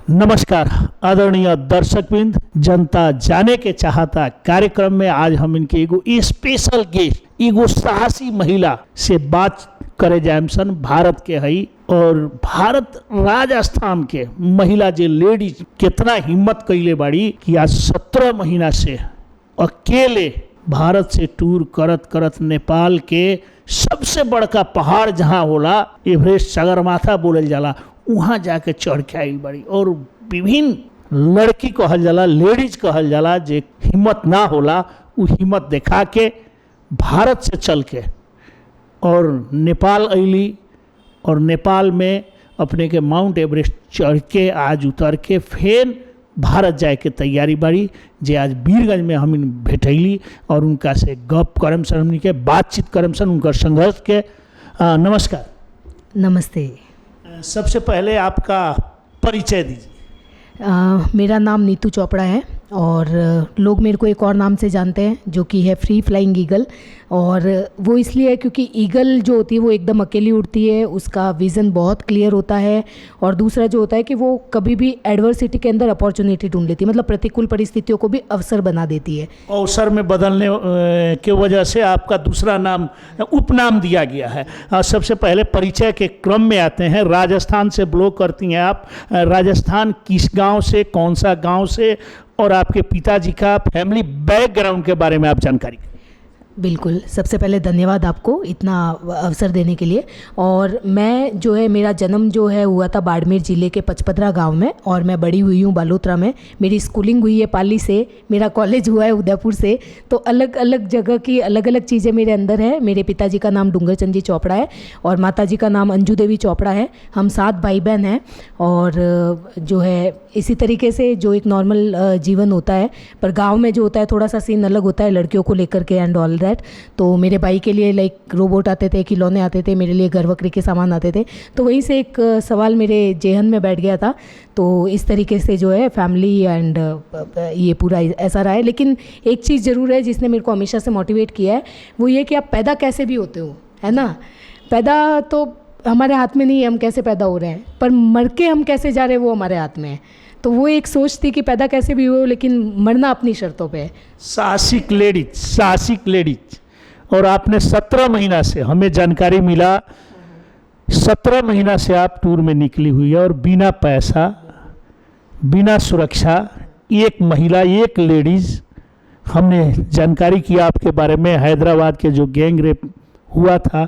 नमस्कार आदरणीय दर्शकवृंद, जनता जाने के चाहता कार्यक्रम में आज हम इनके एगो स्पेशल गेस्ट, एगो साहसी महिला से बात करे जाए सन। भारत के हई और भारत राजस्थान के महिला जे लेडीज कितना हिम्मत कैले बाड़ी कि आज 17 महीना से अकेले भारत से टूर करत करत नेपाल के सबसे बड़का पहाड़ जहाँ होला एवरेस्ट सगरमाथा बोलल जाला, वहाँ जाके चढ़ के आई बड़ी। और विभिन्न लड़की कहल जाला, लेडीज कहल जाला, जे हिम्मत ना होला वो हिम्मत दिखा के भारत से चल के और नेपाल अली और नेपाल में अपने के माउंट एवरेस्ट चढ़ के आज उतर के फिर भारत जाए के तैयारी बाड़ी। जे आज वीरगंज में हम भेटैली और उनका से गप करम सन, हमनी के बातचीत करम सन उनका संघर्ष के। नमस्कार। नमस्ते। सबसे पहले आपका परिचय दीजिए। मेरा नाम नीतू चोपड़ा है और लोग मेरे को एक और नाम से जानते हैं जो कि है फ्री फ्लाइंग ईगल। और वो इसलिए है क्योंकि ईगल जो होती है वो एकदम अकेली उड़ती है, उसका विज़न बहुत क्लियर होता है। और दूसरा जो होता है कि वो कभी भी एडवर्सिटी के अंदर अपॉर्चुनिटी ढूंढ लेती है, मतलब प्रतिकूल परिस्थितियों को भी अवसर बना देती है। अवसर में बदलने के वजह से आपका दूसरा नाम, उपनाम दिया गया है। सबसे पहले परिचय के क्रम में आते हैं। राजस्थान से ब्लॉग करती हैं आप। राजस्थान किस गांव से, कौन सा गांव से, और आपके पिताजी का फैमिली बैकग्राउंड के बारे में आप जानकारी। बिल्कुल, सबसे पहले धन्यवाद आपको इतना अवसर देने के लिए। और मैं जो है, मेरा जन्म जो है हुआ था बाड़मेर ज़िले के पचपदरा गांव में और मैं बड़ी हुई हूँ बालोतरा में। मेरी स्कूलिंग हुई है पाली से, मेरा कॉलेज हुआ है उदयपुर से। तो अलग अलग जगह की अलग अलग चीज़ें मेरे अंदर है। मेरे पिताजी का नाम डूंगरचंद जी चोपड़ा है और माताजी का नाम अंजू देवी चोपड़ा है। हम 7 भाई बहन हैं और जो है इसी तरीके से जो एक नॉर्मल जीवन होता है, पर गाँव में जो होता है थोड़ा सा सीन अलग होता है लड़कियों को लेकर के एंड ऑल। तो मेरे भाई के लिए लाइक रोबोट आते थे, खिलौने आते थे, मेरे लिए घर वकरी के सामान आते थे। तो वहीं से एक सवाल मेरे जेहन में बैठ गया था। तो इस तरीके से जो है फैमिली एंड ये पूरा ऐसा रहा है। लेकिन एक चीज़ ज़रूर है जिसने मेरे को हमेशा से मोटिवेट किया है, वो ये कि आप पैदा कैसे भी होते हो, है ना। पैदा तो हमारे हाथ में नहीं है हम कैसे पैदा हो रहे हैं, पर मर के हम कैसे जा रहे हैं वो हमारे हाथ में है। तो वो एक सोच थी कि पैदा कैसे भी हो लेकिन मरना अपनी शर्तों पे है। साहसिक लेडीज। और आपने 17 महीना से, हमें जानकारी मिला 17 महीना से आप टूर में निकली हुई है और बिना पैसा, बिना सुरक्षा, एक महिला, एक लेडीज। हमने जानकारी किया आपके बारे में, हैदराबाद के जो गैंग रेप हुआ था,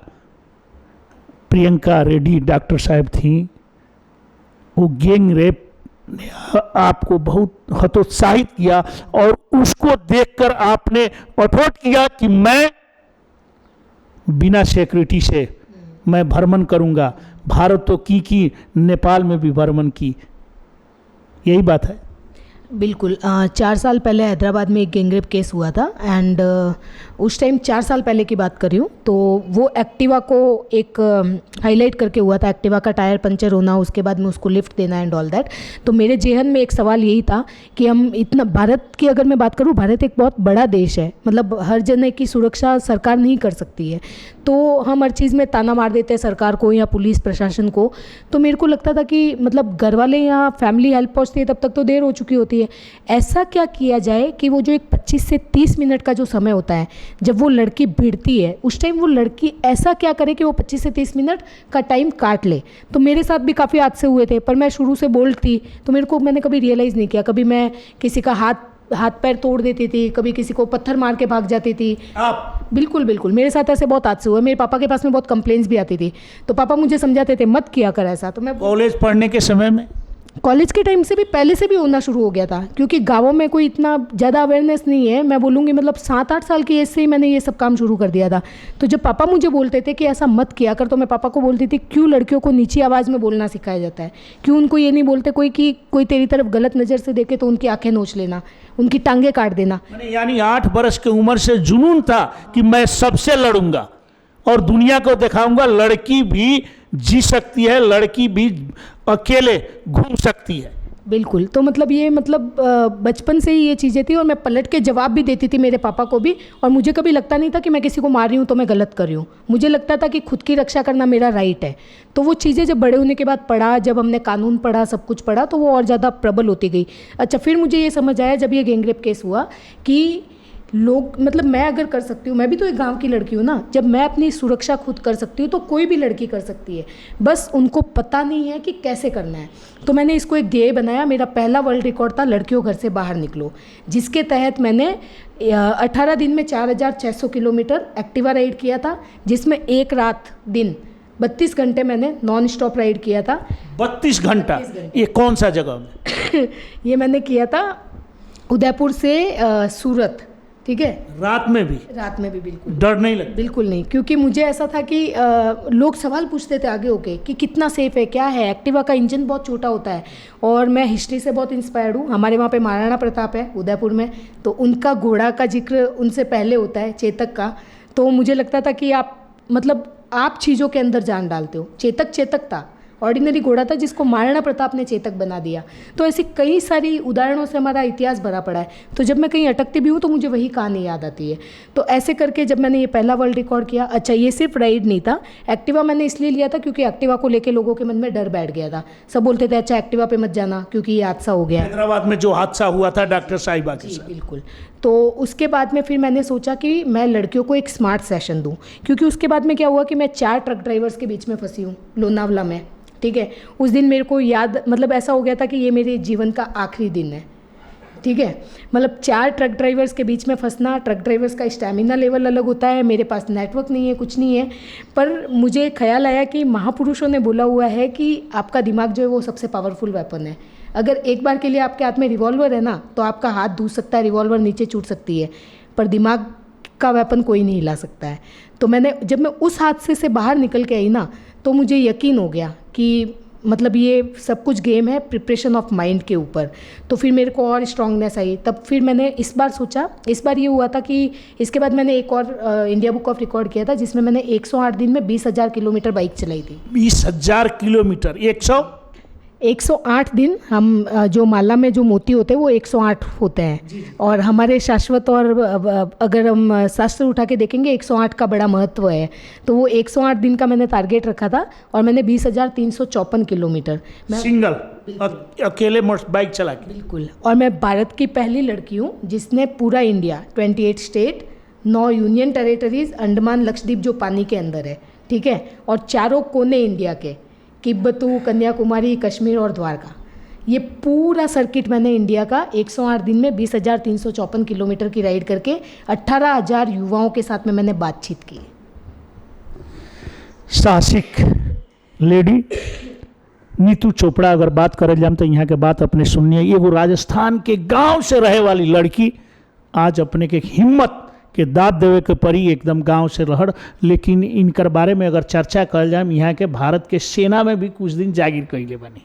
प्रियंका रेड्डी डॉक्टर साहब थी, वो गैंग रेप ने आपको बहुत हतोत्साहित किया और उसको देखकर आपने अथॉट किया कि मैं बिना सिक्योरिटी से मैं भ्रमण करूंगा। भारत तो की नेपाल में भी भ्रमण की, यही बात है। बिल्कुल। 4 साल पहले हैदराबाद में एक गैंगरेप केस हुआ था एंड उस टाइम 4 साल पहले की बात कर रही हूँ। तो वो एक्टिवा को एक हाईलाइट करके हुआ था, एक्टिवा का टायर पंचर होना, उसके बाद में उसको लिफ्ट देना एंड ऑल दैट। तो मेरे जेहन में एक सवाल यही था कि हम इतना, भारत की अगर मैं बात करूँ, भारत एक बहुत बड़ा देश है, मतलब हर जने की सुरक्षा सरकार नहीं कर सकती है। तो हम हर चीज़ में ताना मार देते हैं सरकार को या पुलिस प्रशासन को। तो मेरे को लगता था कि मतलब घर वाले या फैमिली हेल्प पहुँचती है तब तक तो देर हो चुकी होती है। ऐसा क्या किया जाए कि वो जो एक 25 से 30 मिनट का जो समय होता है जब वो लड़की भिड़ती है, उस टाइम वो लड़की ऐसा क्या करे कि वो 25 से 30 मिनट का टाइम काट ले। तो मेरे साथ भी काफ़ी हादसे हुए थे, पर मैं शुरू से बोल्ड थी तो मैंने कभी रियलाइज़ नहीं किया। कभी मैं किसी का हाथ पैर तोड़ देती थी, कभी किसी को पत्थर मार के भाग जाती थी। आप बिल्कुल मेरे साथ ऐसे बहुत हादसे हुए। मेरे पापा के पास में बहुत कंप्लेंट्स भी आती थी, तो पापा मुझे समझाते थे मत किया कर ऐसा। तो मैं कॉलेज पढ़ने के समय में, कॉलेज के टाइम से भी, पहले से भी होना शुरू हो गया था, क्योंकि गाँवों में कोई इतना ज़्यादा अवेयरनेस नहीं है। मैं बोलूँगी मतलब 7-8 साल की एज से ही मैंने ये सब काम शुरू कर दिया था। तो जब पापा मुझे बोलते थे कि ऐसा मत किया कर, तो मैं पापा को बोलती थी क्यों लड़कियों को नीची आवाज़ में बोलना सिखाया जाता है, क्यों उनको ये नहीं बोलते कोई कि कोई तेरी तरफ गलत नज़र से देखे तो उनकी आंखें नोच लेना, उनकी टांगें काट देना। यानी 8 बरस की उम्र से जुनून था कि मैं सबसे लड़ूंगा और दुनिया को दिखाऊंगा लड़की भी जी सकती है, लड़की भी अकेले घूम सकती है। बिल्कुल। तो मतलब ये मतलब बचपन से ही ये चीज़ें थी और मैं पलट के जवाब भी देती थी मेरे पापा को भी, और मुझे कभी लगता नहीं था कि मैं किसी को मार रही हूँ तो मैं गलत कर रही हूँ। मुझे लगता था कि खुद की रक्षा करना मेरा राइट है। तो वो चीज़ें जब बड़े होने के बाद पढ़ा, जब हमने कानून पढ़ा, सब कुछ पढ़ा, तो वो और ज़्यादा प्रबल होती गई। अच्छा, फिर मुझे ये समझ आया जब ये गैंगरेप केस हुआ कि लोग मतलब मैं अगर कर सकती हूँ, मैं भी तो एक गांव की लड़की हूँ ना, जब मैं अपनी सुरक्षा खुद कर सकती हूँ तो कोई भी लड़की कर सकती है, बस उनको पता नहीं है कि कैसे करना है। तो मैंने इसको एक ध्येय बनाया। मेरा पहला वर्ल्ड रिकॉर्ड था लड़कियों घर से बाहर निकलो, जिसके तहत मैंने 18 दिन में 4600 किलोमीटर एक्टिवा राइड किया था, जिसमें एक रात दिन 32 घंटे मैंने नॉन स्टॉप राइड किया था। 32 घंटा? ये कौन सा जगह में? ये मैंने किया था उदयपुर से सूरत, ठीक है। रात में भी? रात में भी। बिल्कुल डर नहीं लगता? बिल्कुल नहीं, क्योंकि मुझे ऐसा था कि लोग सवाल पूछते थे आगे होके कि कितना सेफ है, क्या है। एक्टिवा का इंजन बहुत छोटा होता है और मैं हिस्ट्री से बहुत इंस्पायर्ड हूँ। हमारे वहाँ पे महाराणा प्रताप है उदयपुर में, तो उनका घोड़ा का जिक्र उनसे पहले होता है, चेतक का। तो मुझे लगता था कि आप मतलब आप चीज़ों के अंदर जान डालते हो। चेतक था, ऑर्डिनरी घोड़ा था जिसको महाराणा प्रताप ने चेतक बना दिया। तो ऐसी कई सारी उदाहरणों से हमारा इतिहास भरा पड़ा है। तो जब मैं कहीं अटकती भी हूँ तो मुझे वही कहानी याद आती है। तो ऐसे करके जब मैंने ये पहला वर्ल्ड रिकॉर्ड किया, अच्छा ये सिर्फ राइड नहीं था, एक्टिवा मैंने इसलिए लिया था क्योंकि एक्टिवा को लेके लोगों के मन में डर बैठ गया था। सब बोलते थे अच्छा एक्टिवा पे मत जाना क्योंकि ये हादसा हो गया। हैदराबाद में जो हादसा हुआ था डॉक्टर साहिबा के साथ। बिल्कुल। तो उसके बाद में फिर मैंने सोचा कि मैं लड़कियों को एक स्मार्ट सेशन दूँ, क्योंकि उसके बाद में क्या हुआ कि मैं 4 ट्रक ड्राइवर्स के बीच में फंसी हूँ लोनावला में, ठीक है। उस दिन मेरे को याद मतलब ऐसा हो गया था कि ये मेरे जीवन का आखिरी दिन है, ठीक है। मतलब 4 ट्रक ड्राइवर्स के बीच में फंसना, ट्रक ड्राइवर्स का स्टैमिना लेवल अलग होता है, मेरे पास नेटवर्क नहीं है, कुछ नहीं है। पर मुझे ख्याल आया कि महापुरुषों ने बोला हुआ है कि आपका दिमाग जो है वो सबसे पावरफुल वेपन है। अगर एक बार के लिए आपके हाथ में रिवॉल्वर है ना, तो आपका हाथ दूर सकता है, रिवॉल्वर नीचे छूट सकती है, पर दिमाग का वेपन कोई नहीं हिला सकता है। तो जब मैं उस हादसे से बाहर निकल के आई ना, तो मुझे यकीन हो गया कि मतलब ये सब कुछ गेम है प्रिपरेशन ऑफ माइंड के ऊपर। तो फिर मेरे को और स्ट्रांगनेस आई। तब फिर मैंने इस बार सोचा, इस बार ये हुआ था कि इसके बाद मैंने एक और इंडिया बुक ऑफ रिकॉर्ड किया था, जिसमें मैंने 108 दिन में 20,000 किलोमीटर बाइक चलाई थी। 20,000 किलोमीटर? 108 दिन। हम जो माला में जो मोती होते हैं वो 108 होते हैं, और हमारे शाश्वत और अगर हम शास्त्र उठा के देखेंगे 108 का बड़ा महत्व है। तो वो 108 दिन का मैंने टारगेट रखा था और मैंने 20,354 किलोमीटर सिंगल अकेले बाइक चला के? बिल्कुल। और मैं भारत की पहली लड़की हूँ जिसने पूरा India 28 state, 9 union territories, Andaman Lakshadweep जो पानी के अंदर है, ठीक है, और 4 कोने इंडिया के, तिब्बत, कन्याकुमारी, कश्मीर और द्वारका, ये पूरा सर्किट मैंने इंडिया का 108 दिन में 20,354 किलोमीटर की राइड करके 18,000 युवाओं के साथ में मैंने बातचीत की। साहसिक लेडी नीतू चोपड़ा अगर बात करे जाम तो यहाँ के बात अपने सुनिए। ये वो राजस्थान के गांव से रहे वाली लड़की आज अपने के हिम्मत के दाद देवे के परी एकदम गांव से रहड़। लेकिन इनकर बारे में अगर चर्चा कर जाए, यहाँ के भारत के सेना में भी कुछ दिन जागीर कैले बनी।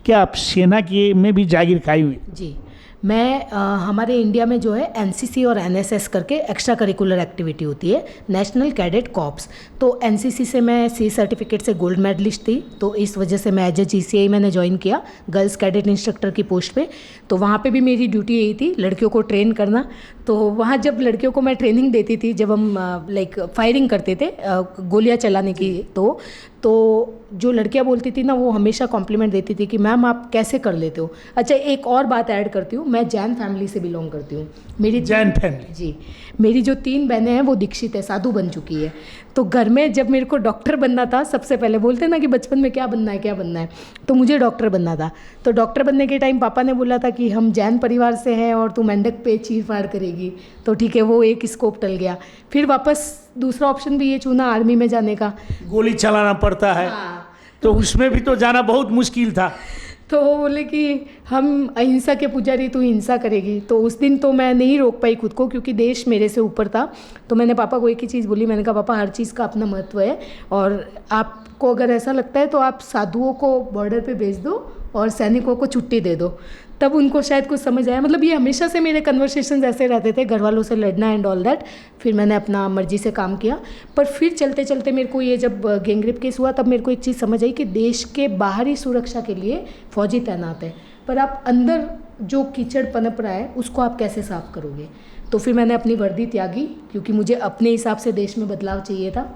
क्या आप सेना की में भी जागीर खाई हुई? जी, मैं हमारे इंडिया में जो है एनसीसी और एनएसएस करके एक्स्ट्रा करिकुलर एक्टिविटी होती है, नेशनल कैडेट कॉर्प्स। तो एनसीसी से मैं सी सर्टिफिकेट से गोल्ड मेडलिस्ट थी, तो इस वजह से मैं एज ए जीसीआई मैंने ज्वाइन किया गर्ल्स कैडेट इंस्ट्रक्टर की पोस्ट पे। तो वहाँ पे भी मेरी ड्यूटी यही थी, लड़कियों को ट्रेन करना। तो वहाँ जब लड़कियों को मैं ट्रेनिंग देती थी, जब हम लाइक फायरिंग करते थे गोलियाँ चलाने की, तो जो लड़कियां बोलती थी ना, वो हमेशा कॉम्प्लीमेंट देती थी कि मैम आप कैसे कर लेते हो। अच्छा, एक और बात ऐड करती हूँ, मैं जैन फैमिली से बिलोंग करती हूँ। मेरी जैन फैमिली? जी, मेरी जो 3 बहनें हैं वो दीक्षित है, साधु बन चुकी है। तो घर में जब मेरे को डॉक्टर बनना था, सबसे पहले बोलते ना कि बचपन में क्या बनना है, तो मुझे डॉक्टर बनना था। तो डॉक्टर बनने के टाइम पापा ने बोला था कि हम जैन परिवार से हैं और तू मेंढक पे चीर फाड़ करेगी, तो ठीक है, वो एक स्कोप टल गया। फिर वापस दूसरा ऑप्शन भी ये चुना आर्मी में जाने का। गोली चलाना पड़ता है। हाँ। तो उसमें भी तो जाना बहुत मुश्किल था। तो वो बोले कि हम अहिंसा के पुजारी, तू हिंसा करेगी। तो उस दिन तो मैं नहीं रोक पाई खुद को, क्योंकि देश मेरे से ऊपर था। तो मैंने पापा को एक ही चीज़ बोली, मैंने कहा पापा हर चीज़ का अपना महत्व है, और आपको अगर ऐसा लगता है तो आप साधुओं को बॉर्डर पे भेज दो और सैनिकों को छुट्टी दे दो। तब उनको शायद कुछ समझ आया। मतलब ये हमेशा से मेरे कन्वर्सेशन ऐसे रहते थे, घर वालों से लड़ना एंड ऑल दैट। फिर मैंने अपना मर्जी से काम किया। पर फिर चलते चलते मेरे को ये जब गैंगरेप केस हुआ, तब मेरे को एक चीज़ समझ आई कि देश के बाहरी सुरक्षा के लिए फौजी तैनात है, पर आप अंदर जो कीचड़ पनप रहा है उसको आप कैसे साफ करोगे। तो फिर मैंने अपनी वर्दी त्यागी, क्योंकि मुझे अपने हिसाब से देश में बदलाव चाहिए था।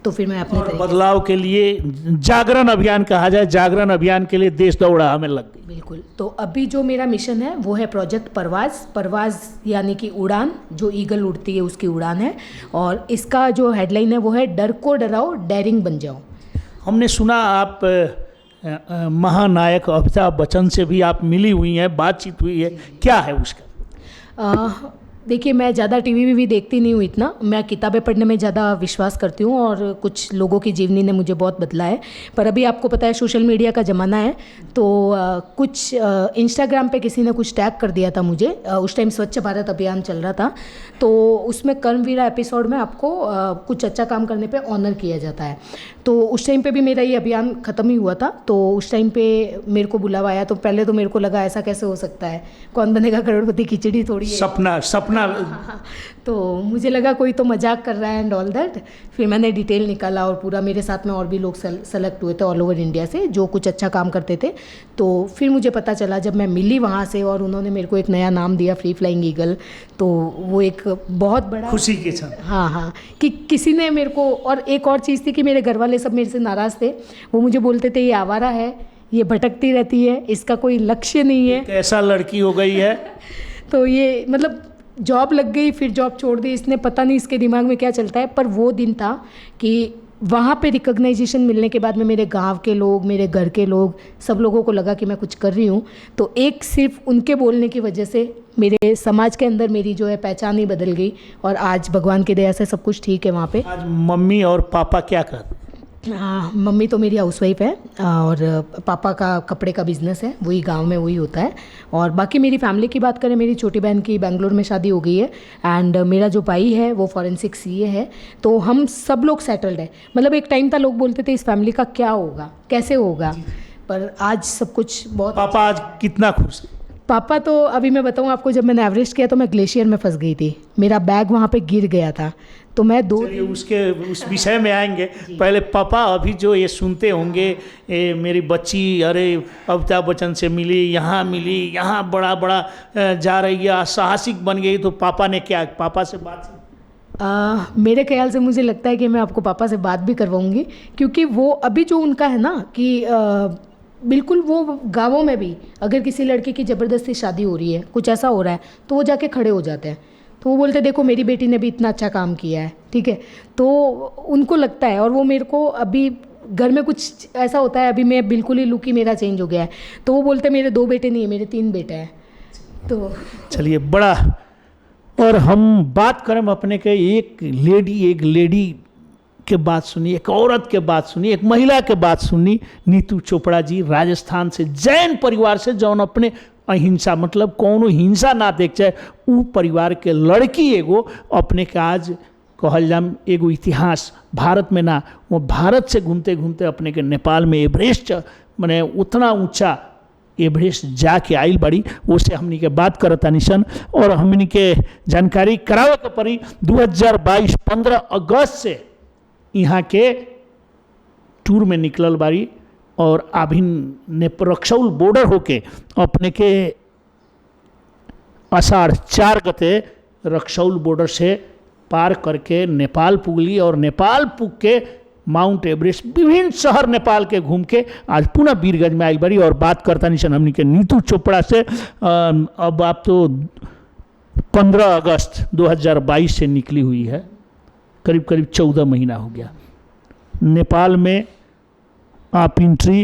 तो फिर मैं अपने और बदलाव के लिए जागरण अभियान कहा जाए, जागरण अभियान के लिए देश दौड़ा हमें लग गई। बिल्कुल। तो अभी जो मेरा मिशन है वो है प्रोजेक्ट परवाज़। परवाज़ यानी कि उड़ान, जो ईगल उड़ती है उसकी उड़ान है। और इसका जो हेडलाइन है वो है डर को डराओ, डेयरिंग बन जाओ। हमने सुना आप महानायक अमिताभ बच्चन से भी आप मिली हुई हैं, बातचीत हुई है, क्या है उसका? देखिए, मैं ज़्यादा टीवी देखती नहीं हूँ इतना, मैं किताबें पढ़ने में ज़्यादा विश्वास करती हूँ और कुछ लोगों की जीवनी ने मुझे बहुत बदला है। पर अभी आपको पता है सोशल मीडिया का ज़माना है, तो कुछ इंस्टाग्राम पे किसी ने कुछ टैग कर दिया था मुझे। उस टाइम स्वच्छ भारत अभियान चल रहा था, तो उसमें कर्मवीरा एपिसोड में आपको कुछ अच्छा काम करने पे ऑनर किया जाता है। तो उस टाइम पे भी मेरा ये अभियान ख़त्म ही हुआ था, तो उस टाइम पे मेरे को बुलावा आया। तो पहले तो मेरे को लगा ऐसा कैसे हो सकता है, कौन बनेगा करोड़पति, खिचड़ी थोड़ी है, सपना। हाँ। तो मुझे लगा कोई तो मजाक कर रहा है एंड ऑल दैट। फिर मैंने डिटेल निकाला और पूरा, मेरे साथ में और भी लोग सेलेक्ट हुए थे ऑल ओवर इंडिया से जो कुछ अच्छा काम करते थे। तो फिर मुझे पता चला जब मैं मिली वहाँ से और उन्होंने मेरे को एक नया नाम दिया, फ्री फ्लाइंग ईगल, तो वो एक बहुत बड़ा खुशी के क्षण। हाँ, कि किसी ने मेरे को। और एक और चीज़ थी कि मेरे घर वाले सब मेरे से नाराज़ थे। वो मुझे बोलते थे ये आवारा है, ये भटकती रहती है, इसका कोई लक्ष्य नहीं है, कैसा लड़की हो गई है। तो ये मतलब जॉब लग गई, फिर जॉब छोड़ दी, इसने पता नहीं इसके दिमाग में क्या चलता है। पर वो दिन था कि वहाँ पे रिकॉग्नाइजेशन मिलने के बाद में मेरे गांव के लोग, मेरे घर के लोग, सब लोगों को लगा कि मैं कुछ कर रही हूँ। तो एक सिर्फ उनके बोलने की वजह से मेरे समाज के अंदर मेरी जो है पहचान ही बदल गई और आज भगवान की दया से सब कुछ ठीक है वहाँ पे। आज मम्मी और पापा क्या करते? मम्मी तो मेरी हाउसवाइफ है और पापा का कपड़े का बिज़नेस है, वही गांव में वही होता है। और बाकी मेरी फैमिली की बात करें, मेरी छोटी बहन की बेंगलोर में शादी हो गई है एंड मेरा जो भाई है वो फॉरेंसिक सीए है। तो हम सब लोग सेटल्ड है। मतलब एक टाइम था लोग बोलते थे इस फैमिली का क्या होगा, कैसे होगा, पर आज सब कुछ बहुत। पापा आज कितना खुश है? पापा तो अभी मैं बताऊँ आपको, जब मैंने एवरेस्ट किया तो मैं ग्लेशियर में फंस गई थी, मेरा बैग वहाँ पे गिर गया था। तो मैं उस विषय में आएंगे। पहले पापा अभी जो ये सुनते होंगे, मेरी बच्ची अरे अमिताभ बच्चन से मिली, यहाँ बड़ा जा रही है, साहसिक बन गई, तो पापा ने क्या, पापा से बात मेरे ख्याल से मुझे लगता है कि मैं आपको पापा से बात भी करवाऊंगी, क्योंकि वो अभी जो उनका है ना कि बिल्कुल वो गाँवों में भी अगर किसी लड़के की ज़बरदस्ती शादी हो रही है, कुछ ऐसा हो रहा है, तो वो जाके खड़े हो जाते हैं। तो वो बोलते देखो मेरी बेटी ने भी इतना अच्छा काम किया है, ठीक है। तो उनको लगता है, और वो मेरे को अभी घर में कुछ ऐसा होता है, अभी मैं बिल्कुल ही लुक ही मेरा चेंज हो गया है, तो वो बोलते मेरे 2 बेटे नहीं है, मेरे 3 बेटे हैं। तो चलिए बड़ा। और हम बात करें अपने के एक लेडी के बात सुनी, एक औरत के बात सुनी, एक महिला के बात सुनी, नीतू चोपड़ा जी, राजस्थान से, जैन परिवार से, जौन अपने अहिंसा मतलब कौनो हिंसा ना देख जाए, उ परिवार के लड़की एगो अपने के आज कहल जाम एगो इतिहास भारत में ना, वो भारत से घूमते घूमते अपने के नेपाल में एवरेस्ट माने उतना ऊंचा एवरेस्ट जाके आइल बड़ी, उससे हमनी के बात करता निशन। और हमनी के जानकारी करावे के पड़ी 2022 15 अगस्त से यहाँ के टूर में निकलल बारी और अभी रक्सौल बॉर्डर होके अपने के आषाढ़ 4 गते रक्सौल बॉर्डर से पार करके नेपाल पुगली और नेपाल पुग के माउंट एवरेस्ट विभिन्न शहर नेपाल के घूम के आज पुनः वीरगंज में आई बड़ी। और बात करता निशन हमनी के नीतू चोपड़ा से। अब आप तो 15 अगस्त 2022 से निकली हुई है, करीब 14 महीना हो गया। नेपाल में आप एंट्री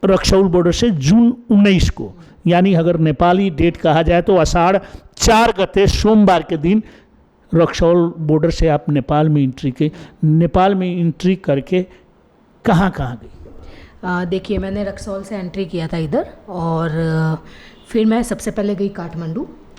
रक्सौल बॉर्डर से जून 19 को, यानी अगर नेपाली डेट कहा जाए तो आषाढ़ 4 गते सोमवार के दिन रक्सौल बॉर्डर से आप नेपाल में एंट्री के। नेपाल में एंट्री करके कहाँ गई? देखिए, मैंने रक्सौल से एंट्री किया था इधर, और फिर मैं सबसे पहले गई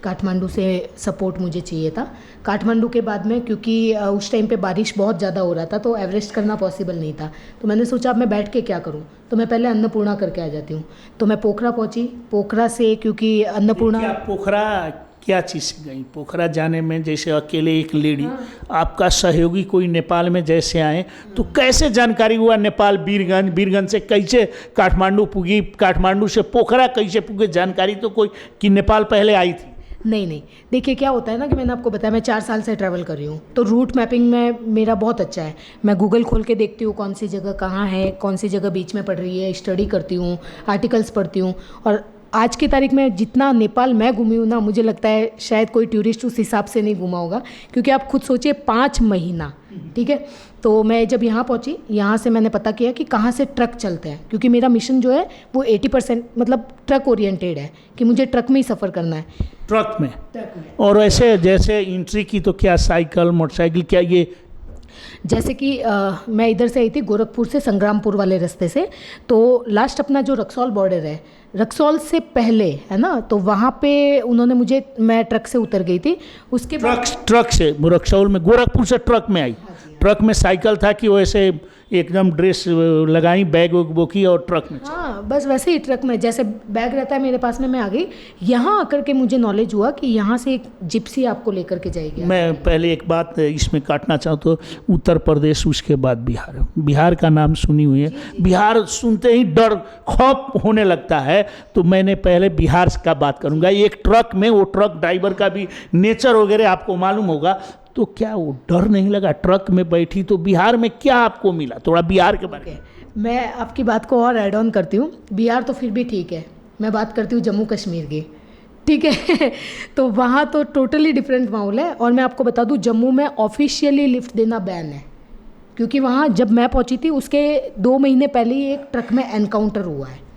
काठमांडू से सपोर्ट मुझे चाहिए था। काठमांडू के बाद में, क्योंकि उस टाइम पे बारिश बहुत ज़्यादा हो रहा था, तो एवरेस्ट करना पॉसिबल नहीं था। तो मैंने सोचा अब मैं बैठ के क्या करूं, तो मैं पहले अन्नपूर्णा करके आ जाती हूं। तो मैं पोखरा पहुंची। पोखरा से, क्योंकि अन्नपूर्णा, पोखरा क्या चीज़ से गई पोखरा जाने में? जैसे अकेले एक लेडी, आपका सहयोगी कोई नेपाल में जैसे आए तो कैसे जानकारी हुआ नेपाल बीरगंज से कैसे काठमांडू पुगी, काठमांडू से पोखरा कैसे पुगे? जानकारी तो कोई कि नेपाल पहले आई थी? नहीं, देखिए क्या होता है ना कि मैंने आपको बताया मैं 4 साल से ट्रैवल कर रही हूँ, तो रूट मैपिंग में मेरा बहुत अच्छा है। मैं गूगल खोल के देखती हूँ कौन सी जगह कहाँ है, कौन सी जगह बीच में पड़ रही है, स्टडी करती हूँ, आर्टिकल्स पढ़ती हूँ। और आज की तारीख में जितना नेपाल मैं घूमी हूँ ना, मुझे लगता है शायद कोई टूरिस्ट उस हिसाब से नहीं घूमा होगा, क्योंकि आप खुद सोचिए 5 महीना, ठीक है। तो मैं जब यहाँ पहुँची, यहाँ से मैंने पता किया कि कहाँ से ट्रक चलते हैं, क्योंकि मेरा मिशन जो है वो 80% मतलब ट्रक ओरिएंटेड है कि मुझे ट्रक में ही सफ़र करना है। ट्रक में? और ऐसे जैसे एंट्री की तो क्या साइकिल मोटरसाइकिल, क्या ये? जैसे कि मैं इधर से आई थी गोरखपुर से संग्रामपुर वाले रास्ते से, तो लास्ट अपना जो रक्सौल बॉर्डर है, रक्सौल से पहले है ना, तो वहाँ पे उन्होंने मुझे, मैं ट्रक से उतर गई थी। उसके बाद ट्रक से रक्सौल में, गोरखपुर से ट्रक में आई? ट्रक में साइकिल था कि वैसे एकदम ड्रेस लगाई, बैग बोकी और ट्रक में? हाँ, बस वैसे ही ट्रक में जैसे बैग रहता है मेरे पास में, मैं आ गई। यहाँ आकर के मुझे नॉलेज हुआ कि यहाँ से एक जिप्सी आपको लेकर के जाएगी। मैं पहले एक बात इसमें काटना चाहूँ तो उत्तर प्रदेश, उसके बाद बिहार। बिहार का नाम सुनी हुई है, बिहार सुनते ही डर खौफ होने लगता है, तो मैंने पहले बिहार का बात करूँगा। एक ट्रक में, वो ट्रक ड्राइवर का भी नेचर वगैरह आपको मालूम होगा, तो क्या वो डर नहीं लगा? ट्रक में बैठी तो बिहार में क्या आपको मिला? थोड़ा बिहार के बारे में। मैं आपकी बात को और ऐड ऑन करती हूँ। बिहार तो फिर भी ठीक है, मैं बात करती हूँ जम्मू कश्मीर की, ठीक है। तो वहाँ तो टोटली डिफरेंट माहौल है। और मैं आपको बता दूँ, जम्मू में ऑफिशियली लिफ्ट देना बैन है, क्योंकि वहाँ जब मैं पहुँची थी उसके 2 महीने पहले ही एक ट्रक में एनकाउंटर हुआ है,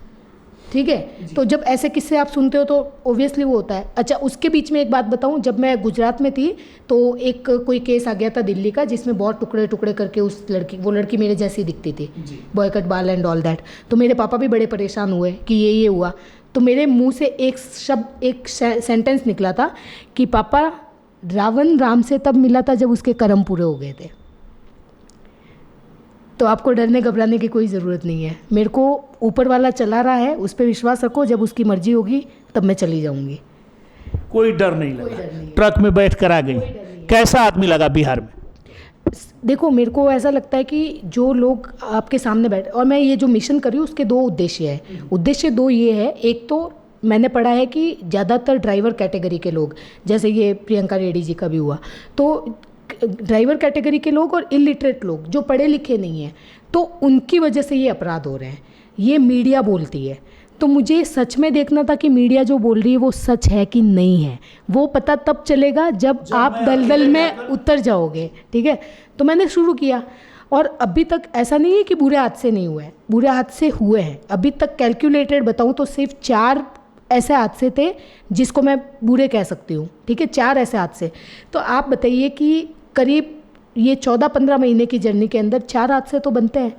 ठीक है। तो जब ऐसे किस्से आप सुनते हो तो ओब्वियसली वो होता है। अच्छा, उसके बीच में एक बात बताऊं, जब मैं गुजरात में थी तो एक कोई केस आ गया था दिल्ली का, जिसमें बहुत टुकड़े टुकड़े करके उस लड़की, वो लड़की मेरे जैसी दिखती थी, बॉय कट बाल एंड ऑल दैट। तो मेरे पापा भी बड़े परेशान हुए कि ये हुआ। तो मेरे मुंह से एक शब्द, एक सेंटेंस निकला था कि पापा, रावण राम से तब मिला था जब उसके कर्म पूरे हो गए थे। तो आपको डरने घबराने की कोई ज़रूरत नहीं है। मेरे को ऊपर वाला चला रहा है, उस पर विश्वास रखो, जब उसकी मर्जी होगी तब मैं चली जाऊंगी। कोई डर नहीं लगा? ट्रक में बैठ कर आ गई। कैसा आदमी लगा बिहार में? देखो, मेरे को ऐसा लगता है कि जो लोग आपके सामने बैठे, और मैं ये जो मिशन कर रही हूँ उसके 2 उद्देश्य है। उद्देश्य 2 ये है, एक तो मैंने पढ़ा है कि ज़्यादातर ड्राइवर कैटेगरी के लोग, जैसे ये प्रियंका रेड्डी जी का भी हुआ, तो ड्राइवर कैटेगरी के लोग और इलिटरेट लोग जो पढ़े लिखे नहीं हैं, तो उनकी वजह से ये अपराध हो रहे हैं। ये मीडिया बोलती है, तो मुझे सच में देखना था कि मीडिया जो बोल रही है वो सच है कि नहीं है। वो पता तब चलेगा जब आप दलदल में उतर जाओगे, ठीक है। तो मैंने शुरू किया, और अभी तक ऐसा नहीं है कि बुरे हाथ से नहीं हुए हैं, बुरे हाथ से हुए हैं। अभी तक कैलकुलेटेड बताऊँ तो सिर्फ 4 ऐसे हादसे थे जिसको मैं बुरे कह सकती हूँ, ठीक है, 4 ऐसे हादसे। तो आप बताइए कि करीब ये 14-15 महीने की जर्नी के अंदर 4 हादसे तो बनते हैं।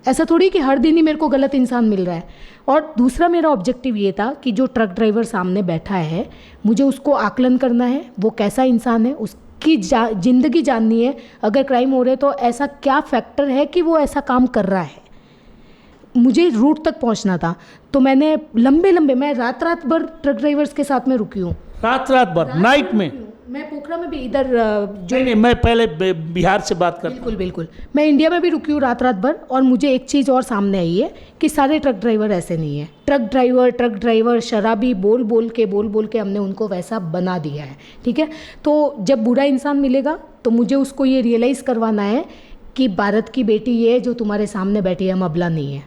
ऐसा थोड़ी कि हर दिन ही मेरे को गलत इंसान मिल रहा है। और दूसरा मेरा ऑब्जेक्टिव ये था कि जो ट्रक ड्राइवर सामने बैठा है, मुझे उसको आकलन करना है, वो कैसा इंसान है, उसकी ज़िंदगी जाननी है। अगर क्राइम हो रहे तो ऐसा क्या फैक्टर है कि वो ऐसा काम कर रहा है। मुझे रूट तक पहुंचना था, तो मैंने लंबे मैं रात भर ट्रक ड्राइवर्स के साथ में रुकी हूँ। रात भर नाइट में? मैं पोखरा में भी, इधर जो नहीं, मैं पहले बिहार से बात कर। बिल्कुल मैं इंडिया में भी रुकी हूँ रात भर। और मुझे एक चीज़ और सामने आई है कि सारे ट्रक ड्राइवर ऐसे नहीं है। ट्रक ड्राइवर शराबी बोल बोल के हमने उनको वैसा बना दिया है, ठीक है। तो जब बुरा इंसान मिलेगा तो मुझे उसको ये रियलाइज़ करवाना है कि भारत की बेटी ये जो तुम्हारे सामने बैठी है, हम अबला नहीं है,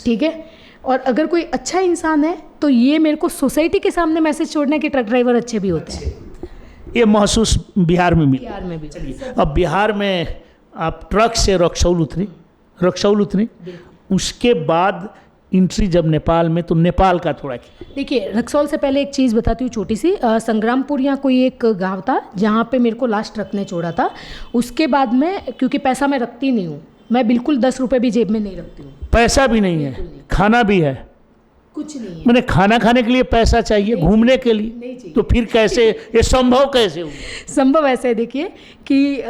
ठीक है। और अगर कोई अच्छा इंसान है तो ये मेरे को सोसाइटी के सामने मैसेज छोड़ना है कि ट्रक ड्राइवर अच्छे भी होते हैं। ये महसूस बिहार में मिला? बिहार में भी। अब बिहार में आप ट्रक से रक्सौल उतरी, उसके बाद एंट्री जब नेपाल में, तो नेपाल का थोड़ा देखिए, रक्सौल से पहले एक चीज़ बताती हूँ छोटी सी। संग्रामपुर यहाँ कोई एक गांव था जहाँ पे मेरे को लास्ट ट्रक ने छोड़ा था। उसके बाद में, क्योंकि पैसा मैं रखती नहीं हूँ, मैं बिल्कुल 10 रुपये भी जेब में नहीं रखती हूँ। पैसा भी नहीं है, खाना भी है, कुछ नहीं है। मैंने खाना खाने के लिए पैसा चाहिए, घूमने के लिए नहीं चाहिए। तो फिर कैसे ये संभव कैसे हुआ? संभव ऐसे है, देखिए कि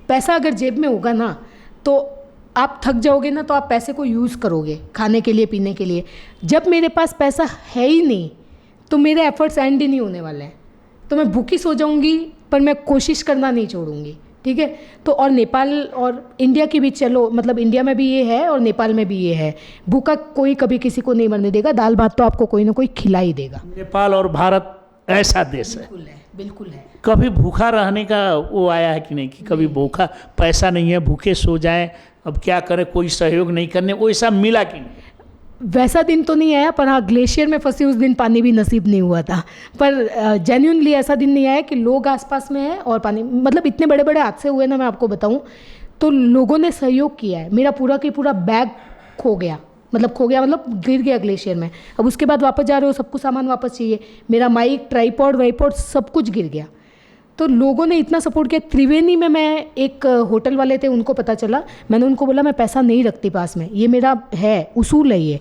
पैसा अगर जेब में होगा ना, तो आप थक जाओगे ना, तो आप पैसे को यूज़ करोगे खाने के लिए, पीने के लिए। जब मेरे पास पैसा है ही नहीं, तो मेरे एफर्ट्स एंड ही नहीं होने वाले हैं। तो मैं भूखी सो जाऊंगी पर मैं कोशिश करना नहीं छोड़ूंगी, ठीक है। तो और नेपाल और इंडिया की भी, चलो मतलब इंडिया में भी ये है और नेपाल में भी ये है, भूखा कोई कभी किसी को नहीं मरने देगा, दाल भात तो आपको कोई ना कोई खिला ही देगा। नेपाल और भारत ऐसा देश है, बिल्कुल है, बिल्कुल है। कभी भूखा रहने का वो आया है कि नहीं, कि कभी भूखा, पैसा नहीं है भूखे सो जाएं, अब क्या करें, कोई सहयोग नहीं करने, वैसा मिला कि नहीं? वैसा दिन तो नहीं आया, पर हाँ ग्लेशियर में फंसी उस दिन पानी भी नसीब नहीं हुआ था। पर जेन्युइनली ऐसा दिन नहीं आया कि लोग आसपास में हैं और पानी, मतलब इतने बड़े बड़े हादसे हुए ना, मैं आपको बताऊं तो लोगों ने सहयोग किया है। मेरा पूरा की पूरा बैग खो गया, मतलब गिर गया ग्लेशियर में। अब उसके बाद वापस जा रहे हो, सब कुछ सामान वापस चाहिए, मेरा माइक, ट्राईपॉड वाईपॉड सब कुछ गिर गया। तो लोगों ने इतना सपोर्ट किया। त्रिवेणी में मैं, एक होटल वाले थे, उनको पता चला, मैंने उनको बोला मैं पैसा नहीं रखती पास में, ये मेरा है उसूल है ये,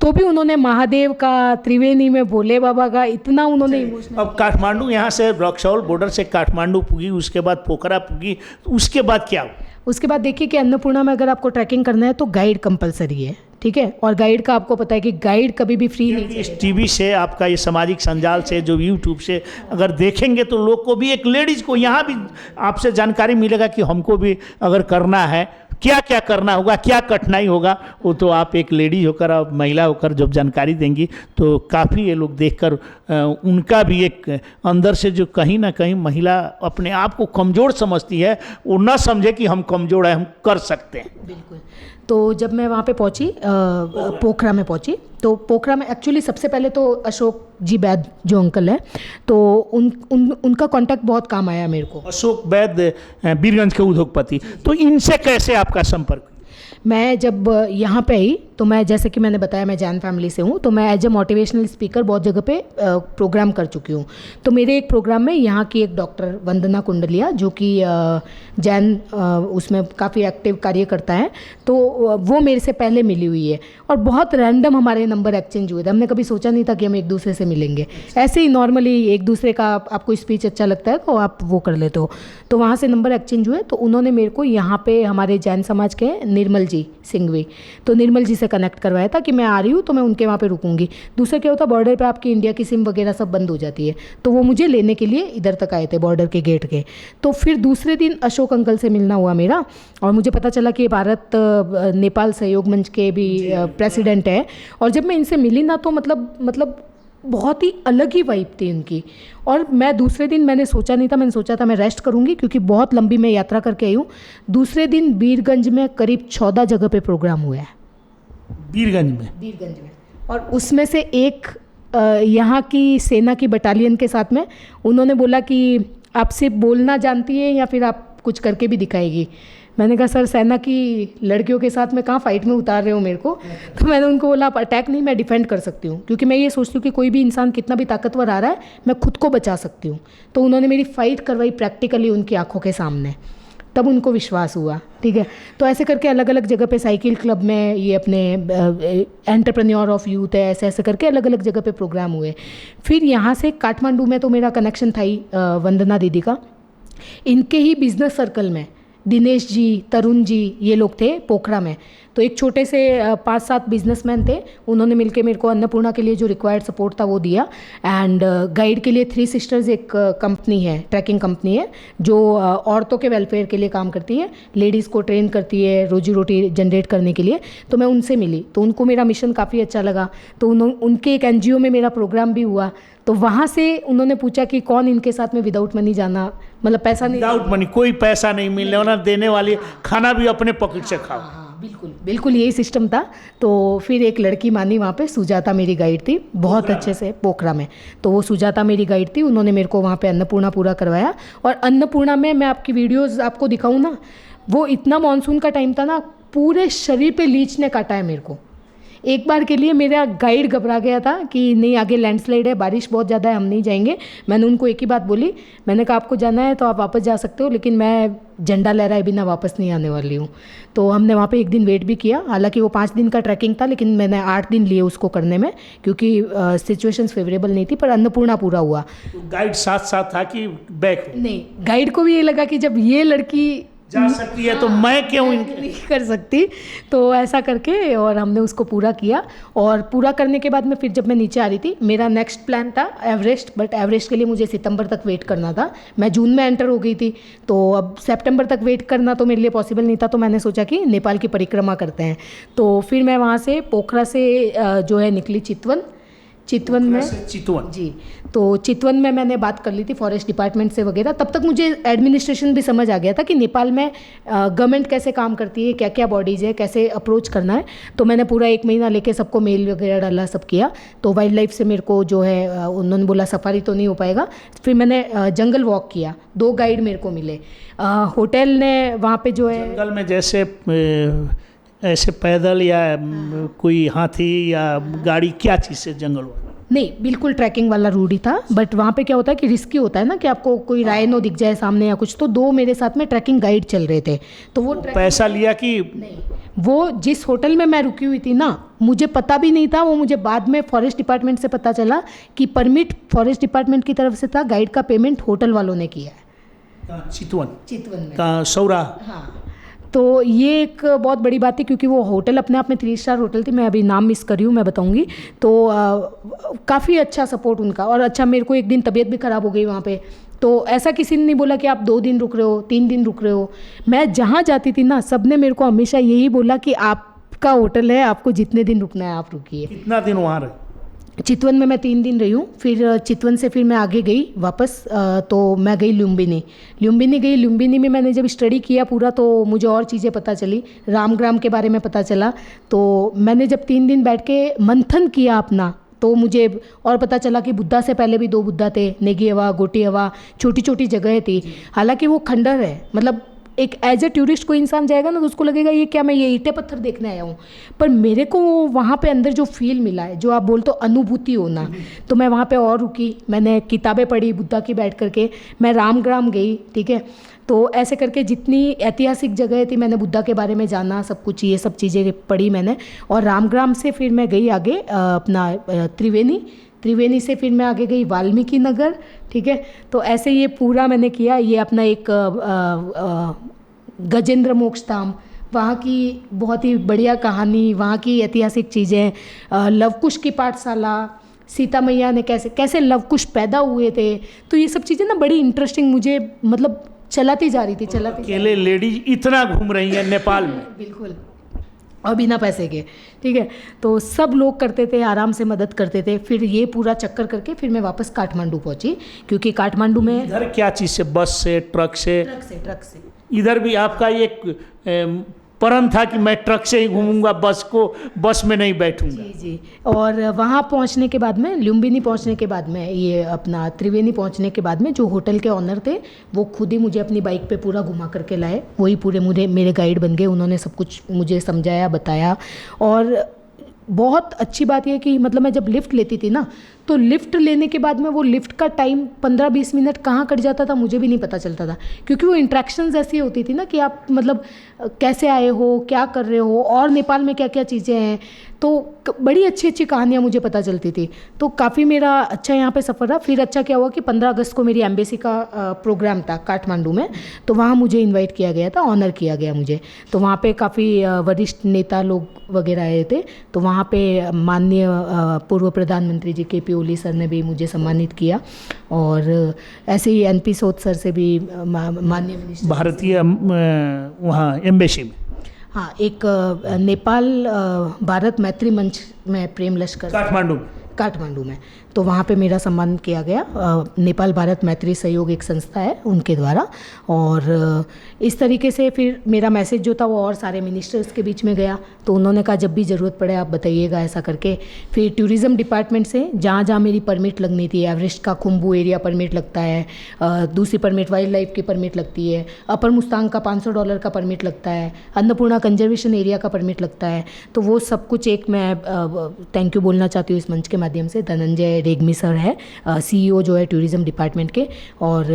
तो भी उन्होंने महादेव का, त्रिवेणी में भोले बाबा का इतना उन्होंने इमोशनल। अब काठमांडू, यहाँ से रक्सौल बॉर्डर से काठमांडू पुगी, उसके बाद पोखरा पुगी, उसके बाद क्या हुआ? उसके बाद देखिए कि अन्नपूर्णा में अगर आपको ट्रैकिंग करना है तो गाइड कंपलसरी है, ठीक है। और गाइड का आपको पता है कि गाइड कभी भी फ्री नहीं। इस टीवी से, आपका ये सामाजिक संजाल से, जो यूट्यूब से अगर देखेंगे तो लोग को भी, एक लेडीज़ को यहाँ भी आपसे जानकारी मिलेगा कि हमको भी अगर करना है क्या क्या करना होगा, क्या कठिनाई होगा, वो तो आप एक लेडी होकर, आप महिला होकर जब जानकारी देंगी तो काफ़ी ये लोग देखकर उनका भी एक अंदर से, जो कहीं ना कहीं महिला अपने आप को कमज़ोर समझती है, वो ना समझे कि हम कमज़ोर हैं, हम कर सकते हैं। बिल्कुल। तो जब मैं वहाँ पे पहुँची, पोखरा में पहुँची, तो पोखरा में एक्चुअली सबसे पहले तो अशोक जी वैद जो अंकल है, तो उनका कांटेक्ट बहुत काम आया मेरे को। अशोक वैद बीरगंज के उद्योगपति, तो इनसे कैसे आपका संपर्क? मैं जब यहाँ पे आई तो मैं, जैसे कि मैंने बताया, मैं जैन फैमिली से हूँ, तो मैं एज ए मोटिवेशनल स्पीकर बहुत जगह पे प्रोग्राम कर चुकी हूँ। तो मेरे एक प्रोग्राम में यहाँ की एक डॉक्टर वंदना कुंडलिया, जो कि जैन उसमें काफ़ी एक्टिव कार्य करता है, तो वो मेरे से पहले मिली हुई है और बहुत रैंडम हमारे नंबर एक्सचेंज हुए थे। हमने कभी सोचा नहीं था कि हम एक दूसरे से मिलेंगे, ऐसे ही नॉर्मली एक दूसरे का, आपको स्पीच अच्छा लगता है तो आप वो कर लेते हो। तो वहाँ से नंबर एक्सचेंज हुए, तो उन्होंने मेरे को यहाँ पे हमारे जैन समाज के निर्मल जी सिंघवी, तो निर्मल जी से कनेक्ट करवाया था कि मैं आ रही हूँ तो मैं उनके वहाँ पे रुकूंगी। दूसरा क्या होता, बॉर्डर पे आपकी इंडिया की सिम वगैरह सब बंद हो जाती है, तो वो मुझे लेने के लिए इधर तक आए थे, बॉर्डर के गेट के। तो फिर दूसरे दिन अशोक अंकल से मिलना हुआ मेरा, और मुझे पता चला कि भारत नेपाल सहयोग मंच के भी प्रेसिडेंट है। और जब मैं इनसे मिली ना, तो मतलब बहुत ही अलग ही वाइब थी उनकी। और मैं दूसरे दिन, मैंने सोचा नहीं था, मैंने सोचा था मैं रेस्ट करूंगी क्योंकि बहुत लंबी मैं यात्रा करके आई हूँ। दूसरे दिन बीरगंज में करीब 14 जगह पे प्रोग्राम हुआ है। बीरगंज में और उसमें से एक यहाँ की सेना की बटालियन के साथ में, उन्होंने बोला कि आप सिर्फ बोलना जानती है या फिर आप कुछ करके भी दिखाएगी। मैंने कहा सर, सेना की लड़कियों के साथ में कहाँ फाइट में उतार रहे हो मेरे को। तो मैंने उनको बोला आप अटैक नहीं, मैं डिफेंड कर सकती हूँ, क्योंकि मैं ये सोचती हूँ कि कोई भी इंसान कितना भी ताकतवर आ रहा है, मैं खुद को बचा सकती हूँ। तो उन्होंने मेरी फ़ाइट करवाई प्रैक्टिकली उनकी आंखों के सामने, तब उनको विश्वास हुआ, ठीक है। तो ऐसे करके अलग अलग जगह पे, साइकिल क्लब में ये अपने एंटरप्रेन्योर ऑफ यूथ है, ऐसे ऐसे करके अलग अलग जगह पे प्रोग्राम हुए। फिर यहाँ से काठमांडू में तो मेरा कनेक्शन था ही वंदना दीदी का। इनके ही बिजनेस सर्कल में दिनेश जी, तरुण जी, ये लोग थे पोखरा में। तो एक छोटे से 5-7 बिजनेसमैन थे, उन्होंने मिलके मेरे को अन्नपूर्णा के लिए जो रिक्वायर्ड सपोर्ट था वो दिया। एंड गाइड के लिए 3 सिस्टर्स एक कंपनी है, ट्रैकिंग कंपनी है, जो औरतों के वेलफेयर के लिए काम करती है, लेडीज़ को ट्रेन करती है रोजी रोटी जनरेट करने के लिए। तो मैं उनसे मिली, तो उनको मेरा मिशन काफ़ी अच्छा लगा। तो उनके एक NGO में मेरा प्रोग्राम भी हुआ। तो वहाँ से उन्होंने पूछा कि कौन इनके साथ में विदाउट मनी जाना, मतलब पैसा नहीं, विदाउट मनी, कोई पैसा नहीं मिलने वाला, देने वाली, खाना भी अपने पॉकेट से खाओ। बिल्कुल बिल्कुल यही सिस्टम था। तो फिर एक लड़की मानी वहाँ पे, सुजाता मेरी गाइड थी, बहुत अच्छे से, पोखरा में। तो वो सुजाता मेरी गाइड थी, उन्होंने मेरे को वहाँ पे अन्नपूर्णा पूरा करवाया। और अन्नपूर्णा में मैं आपकी वीडियोस आपको दिखाऊँ ना, वो इतना मानसून का टाइम था ना, पूरे शरीर पे लीच ने काटा है मेरे को। एक बार के लिए मेरा गाइड घबरा गया था कि नहीं, आगे लैंडस्लाइड है, बारिश बहुत ज़्यादा है, हम नहीं जाएंगे। मैंने उनको एक ही बात बोली, मैंने कहा आपको जाना है तो आप वापस जा सकते हो, लेकिन मैं झंडा लहराए बिना वापस नहीं आने वाली हूँ। तो हमने वहाँ पे एक दिन वेट भी किया, हालांकि वो 5 दिन का ट्रैकिंग था, लेकिन मैंने 8 दिन लिए उसको करने में, क्योंकि सिचुएशंस फेवरेबल नहीं थी। पर अन्नपूर्णा पूरा हुआ। गाइड साथ साथ था कि बैक? नहीं, गाइड को भी ये लगा कि जब ये लड़की जा सकती है तो मैं क्यों इनके नहीं कर सकती। तो ऐसा करके और हमने उसको पूरा किया, और पूरा करने के बाद में फिर जब मैं नीचे आ रही थी, मेरा नेक्स्ट प्लान था एवरेस्ट, बट एवरेस्ट के लिए मुझे सितंबर तक वेट करना था। मैं जून में एंटर हो गई थी, तो अब सितंबर तक वेट करना तो मेरे लिए पॉसिबल नहीं था। तो मैंने सोचा कि नेपाल की परिक्रमा करते हैं। तो फिर मैं वहाँ से पोखरा से जो है निकली चितवन में। चितवन जी, तो चितवन में मैंने बात कर ली थी फॉरेस्ट डिपार्टमेंट से वगैरह। तब तक मुझे एडमिनिस्ट्रेशन भी समझ आ गया था कि नेपाल में गवर्नमेंट कैसे काम करती है, क्या क्या बॉडीज़ है, कैसे अप्रोच करना है। तो मैंने पूरा 1 महीना लेके सबको मेल वगैरह डाला, सब किया। तो वाइल्ड लाइफ से मेरे को जो है उन्होंने बोला सफारी तो नहीं हो पाएगा। फिर मैंने जंगल वॉक किया, 2 गाइड मेरे को मिले। होटल ने वहाँ पे जो है जंगल में जैसे ऐसे पैदल या कोई हाथी या गाड़ी, क्या चीज़ से जंगल? नहीं, बिल्कुल ट्रैकिंग वाला रूट ही था। बट वहाँ पे क्या होता है कि रिस्की होता है ना, कि आपको कोई राइनो दिख जाए सामने या कुछ। तो 2 मेरे साथ में ट्रैकिंग गाइड चल रहे थे। तो वो पैसा लिया कि नहीं, वो जिस होटल में मैं रुकी हुई थी ना, मुझे पता भी नहीं था। वो मुझे बाद में फॉरेस्ट डिपार्टमेंट से पता चला कि परमिट फॉरेस्ट डिपार्टमेंट की तरफ से था, गाइड का पेमेंट होटल वालों ने किया है। चितवन में का सौरा। हाँ, तो ये एक बहुत बड़ी बात है, क्योंकि वो होटल अपने आप में 3 स्टार होटल थी। मैं अभी नाम मिस कर रही हूँ, मैं बताऊँगी। तो काफ़ी अच्छा सपोर्ट उनका। और अच्छा, मेरे को एक दिन तबीयत भी ख़राब हो गई वहाँ पे। तो ऐसा किसी ने नहीं बोला कि आप 2 दिन रुक रहे हो, 3 दिन रुक रहे हो। मैं जहाँ जाती थी ना, सब ने मेरे को हमेशा यही बोला कि आपका होटल है, आपको जितने दिन रुकना है आप रुकिए। कितना दिन वहाँ रहे? चितवन में मैं 3 दिन रही हूँ। फिर चितवन से फिर मैं आगे गई वापस। तो मैं गई लुम्बिनी गई। लुम्बिनी में मैंने जब स्टडी किया पूरा, तो मुझे और चीज़ें पता चली, रामग्राम के बारे में पता चला। तो मैंने जब 3 दिन बैठ के मंथन किया अपना, तो मुझे और पता चला कि बुद्धा से पहले भी 2 बुद्धा थे, नेगी हवा, गोटी हवा, छोटी छोटी जगह थी। हालांकि वो खंडर है, मतलब एक एज ए टूरिस्ट कोई इंसान जाएगा ना, तो उसको लगेगा ये क्या, मैं ये ईंटें पत्थर देखने आया हूँ। पर मेरे को वहाँ पे अंदर जो फील मिला है, जो आप बोलते हो अनुभूति होना, तो मैं वहाँ पे और रुकी। मैंने किताबें पढ़ी बुद्धा की बैठ करके। मैं रामग्राम गई, ठीक है। तो ऐसे करके जितनी ऐतिहासिक जगह थी, मैंने बुद्धा के बारे में जाना, सब कुछ ये सब चीज़ें पढ़ी मैंने। और रामग्राम से फिर मैं गई आगे अपना त्रिवेणी से फिर मैं आगे गई वाल्मीकि नगर, ठीक है। तो ऐसे ये पूरा मैंने किया। ये अपना एक गजेंद्र मोक्ष धाम, वहाँ की बहुत ही बढ़िया कहानी, वहाँ की ऐतिहासिक चीज़ें, लवकुश की पाठशाला, सीता मैया ने कैसे लवकुश पैदा हुए थे। तो ये सब चीज़ें ना बड़ी इंटरेस्टिंग, मुझे मतलब चलाती जा रही थी। अकेले लेडीज इतना घूम रही हैं नेपाल में? बिल्कुल, और बिना पैसे के, ठीक है। तो सब लोग करते थे, आराम से मदद करते थे। फिर ये पूरा चक्कर करके फिर मैं वापस काठमांडू पहुंची, क्योंकि काठमांडू में इधर क्या चीज़ से, बस से, ट्रक से? ट्रक से इधर भी आपका एक परम था कि मैं ट्रक से ही घूमूंगा, बस में नहीं बैठूंगा? जी। और वहाँ पहुँचने के बाद में, लुम्बिनी पहुँचने के बाद में, ये अपना त्रिवेणी पहुँचने के बाद में, जो होटल के ऑनर थे वो खुद ही मुझे अपनी बाइक पे पूरा घुमा करके लाए। वही पूरे मेरे गाइड बन गए। उन्होंने सब कुछ मुझे समझाया, बताया। और बहुत अच्छी बात यह कि मतलब मैं जब लिफ्ट लेती थी ना, तो लिफ्ट लेने के बाद में वो लिफ्ट का टाइम 15-20 मिनट कहाँ कट जाता था मुझे भी नहीं पता चलता था। क्योंकि वो इंट्रैक्शंस ऐसी होती थी ना कि आप मतलब कैसे आए हो, क्या कर रहे हो, और नेपाल में क्या क्या चीज़ें हैं। तो बड़ी अच्छी अच्छी कहानियाँ मुझे पता चलती थी। तो काफ़ी मेरा अच्छा यहाँ पे सफ़र रहा। फिर अच्छा क्या हुआ कि 15 अगस्त को मेरी एम्बेसी का प्रोग्राम था काठमांडू में। तो वहाँ मुझे इन्वाइट किया गया था, ऑनर किया गया मुझे। तो वहाँ पे काफ़ी वरिष्ठ नेता लोग वगैरह आए थे। तो वहाँ पे माननीय पूर्व प्रधानमंत्री जी के ओली सर ने भी मुझे सम्मानित किया। और ऐसे ही NP सोद सर से भी माननीय मिनिस्टर भारतीय वहाँ एम्बेसी में, हाँ, एक नेपाल भारत मैत्री मंच में प्रेम लश्कर काठमांडू में, तो वहाँ पे मेरा सम्मान किया गया। नेपाल भारत मैत्री सहयोग एक संस्था है, उनके द्वारा। और इस तरीके से फिर मेरा मैसेज जो था वो और सारे मिनिस्टर्स के बीच में गया। तो उन्होंने कहा जब भी ज़रूरत पड़े आप बताइएगा, ऐसा करके। फिर टूरिज़्म डिपार्टमेंट से जहाँ जहाँ मेरी परमिट लगनी थी, एवरेस्ट का खुम्बू एरिया परमिट लगता है, दूसरी परमिट वाइल्ड लाइफ की परमिट लगती है, अपर मुस्तांग का $500 का परमिट लगता है, अन्नपूर्णा कंजर्वेशन एरिया का परमिट लगता है। तो वो सब कुछ एक मैं थैंक यू बोलना चाहती हूँ इस मंच के माध्यम से। धनंजय रेग्मी सर है CEO जो है टूरिज़्म डिपार्टमेंट के, और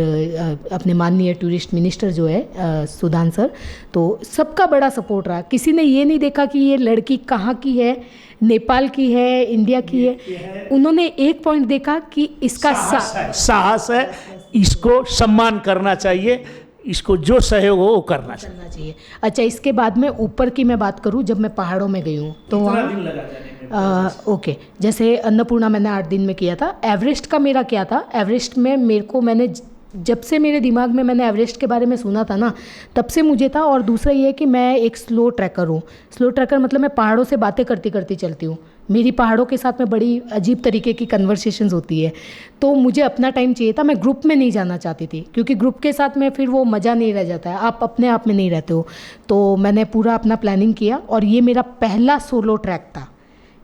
अपने माननीय टूरिस्ट मिनिस्टर जो है सुदान सर। तो सबका बड़ा सपोर्ट रहा। किसी ने ये नहीं देखा कि ये लड़की कहाँ की है, नेपाल की है, इंडिया की है। उन्होंने एक पॉइंट देखा कि इसका साहस है, इसको सम्मान करना चाहिए। इसको जो सहयोग हो वो करना चाहिए। करना चाहिए। अच्छा, इसके बाद में ऊपर की मैं बात करूं, जब मैं पहाड़ों में गई हूँ तो कितना वहाँ दिन लगा जाने में? ओके, जैसे अन्नपूर्णा मैंने 8 दिन में किया था। एवरेस्ट का मेरा क्या था, एवरेस्ट में मेरे को जब से मेरे दिमाग में मैंने एवरेस्ट के बारे में सुना था ना, तब से मुझे था। और दूसरा ये है कि मैं एक स्लो ट्रैकर हूँ। स्लो ट्रैकर मतलब मैं पहाड़ों से बातें करती करती चलती हूँ। मेरी पहाड़ों के साथ में बड़ी अजीब तरीके की कन्वर्सेशंस होती है। तो मुझे अपना टाइम चाहिए था, मैं ग्रुप में नहीं जाना चाहती थी, क्योंकि ग्रुप के साथ में फिर वो मज़ा नहीं रह जाता है, आप अपने आप में नहीं रहते हो। तो मैंने पूरा अपना प्लानिंग किया और ये मेरा पहला सोलो ट्रैक था।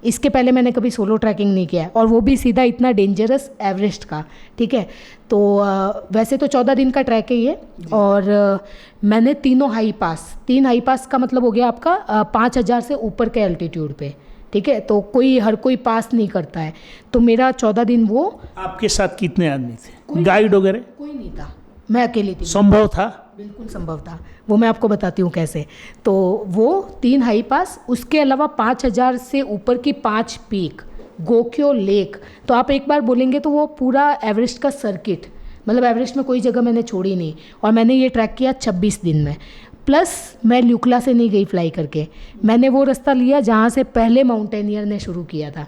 इसके पहले मैंने कभी सोलो ट्रैकिंग नहीं किया है, और वो भी सीधा इतना डेंजरस एवरेस्ट का। ठीक है, तो वैसे तो 14 दिन का ट्रैक है ये। और मैंने तीन हाई पास का मतलब हो गया आपका 5000 से ऊपर के एल्टीट्यूड पे। ठीक है, तो हर कोई पास नहीं करता है। तो मेरा 14 दिन वो। आपके साथ कितने आदमी थे, गाइड वगैरह? कोई नहीं था, मैं अकेली थी। संभव था? बिल्कुल संभव था, वो मैं आपको बताती हूँ कैसे। तो वो 3 हाई पास, उसके अलावा 5000 से ऊपर की 5 पीक, गोक्यो लेक। तो आप एक बार बोलेंगे तो वो पूरा एवरेस्ट का सर्किट, मतलब एवरेस्ट में कोई जगह मैंने छोड़ी नहीं। और मैंने ये ट्रैक किया 26 दिन में। प्लस मैं ल्यूकला से नहीं गई फ्लाई करके, मैंने वो रास्ता लिया जहाँ से पहले माउंटेनियर ने शुरू किया था,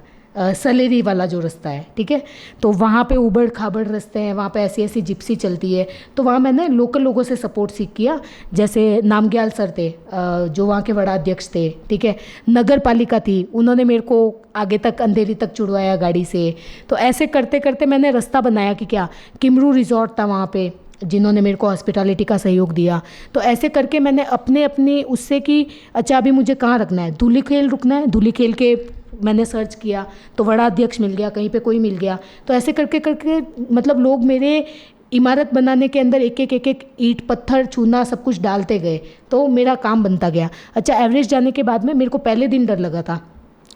सलेरी वाला जो रास्ता है। ठीक है, तो वहाँ पे उबड़ खाबड़ रास्ते हैं, वहाँ पे ऐसी ऐसी जिप्सी चलती है। तो वहाँ मैंने लोकल लोगों से सपोर्ट सीख किया, जैसे नामग्याल सर थे जो वहाँ के बड़ा अध्यक्ष थे। ठीक है, नगर पालिका थी, उन्होंने मेरे को आगे तक अंधेरी तक छुड़वाया गाड़ी से। तो ऐसे करते करते मैंने रास्ता बनाया कि क्या, किमरू रिजॉर्ट था वहाँ पे, जिन्होंने मेरे को हॉस्पिटैलिटी का सहयोग दिया। तो ऐसे करके मैंने अपनी उससे कि अच्छा अभी मुझे कहाँ रखना है, धुलीखेल रुकना है, धुलीखेल के मैंने सर्च किया तो बड़ा अध्यक्ष मिल गया, कहीं पे कोई मिल गया। तो ऐसे करके करके मतलब लोग मेरे इमारत बनाने के अंदर एक एक ईंट पत्थर चूना सब कुछ डालते गए, तो मेरा काम बनता गया। अच्छा, एवरेस्ट जाने के बाद में मेरे को पहले दिन डर लगा था।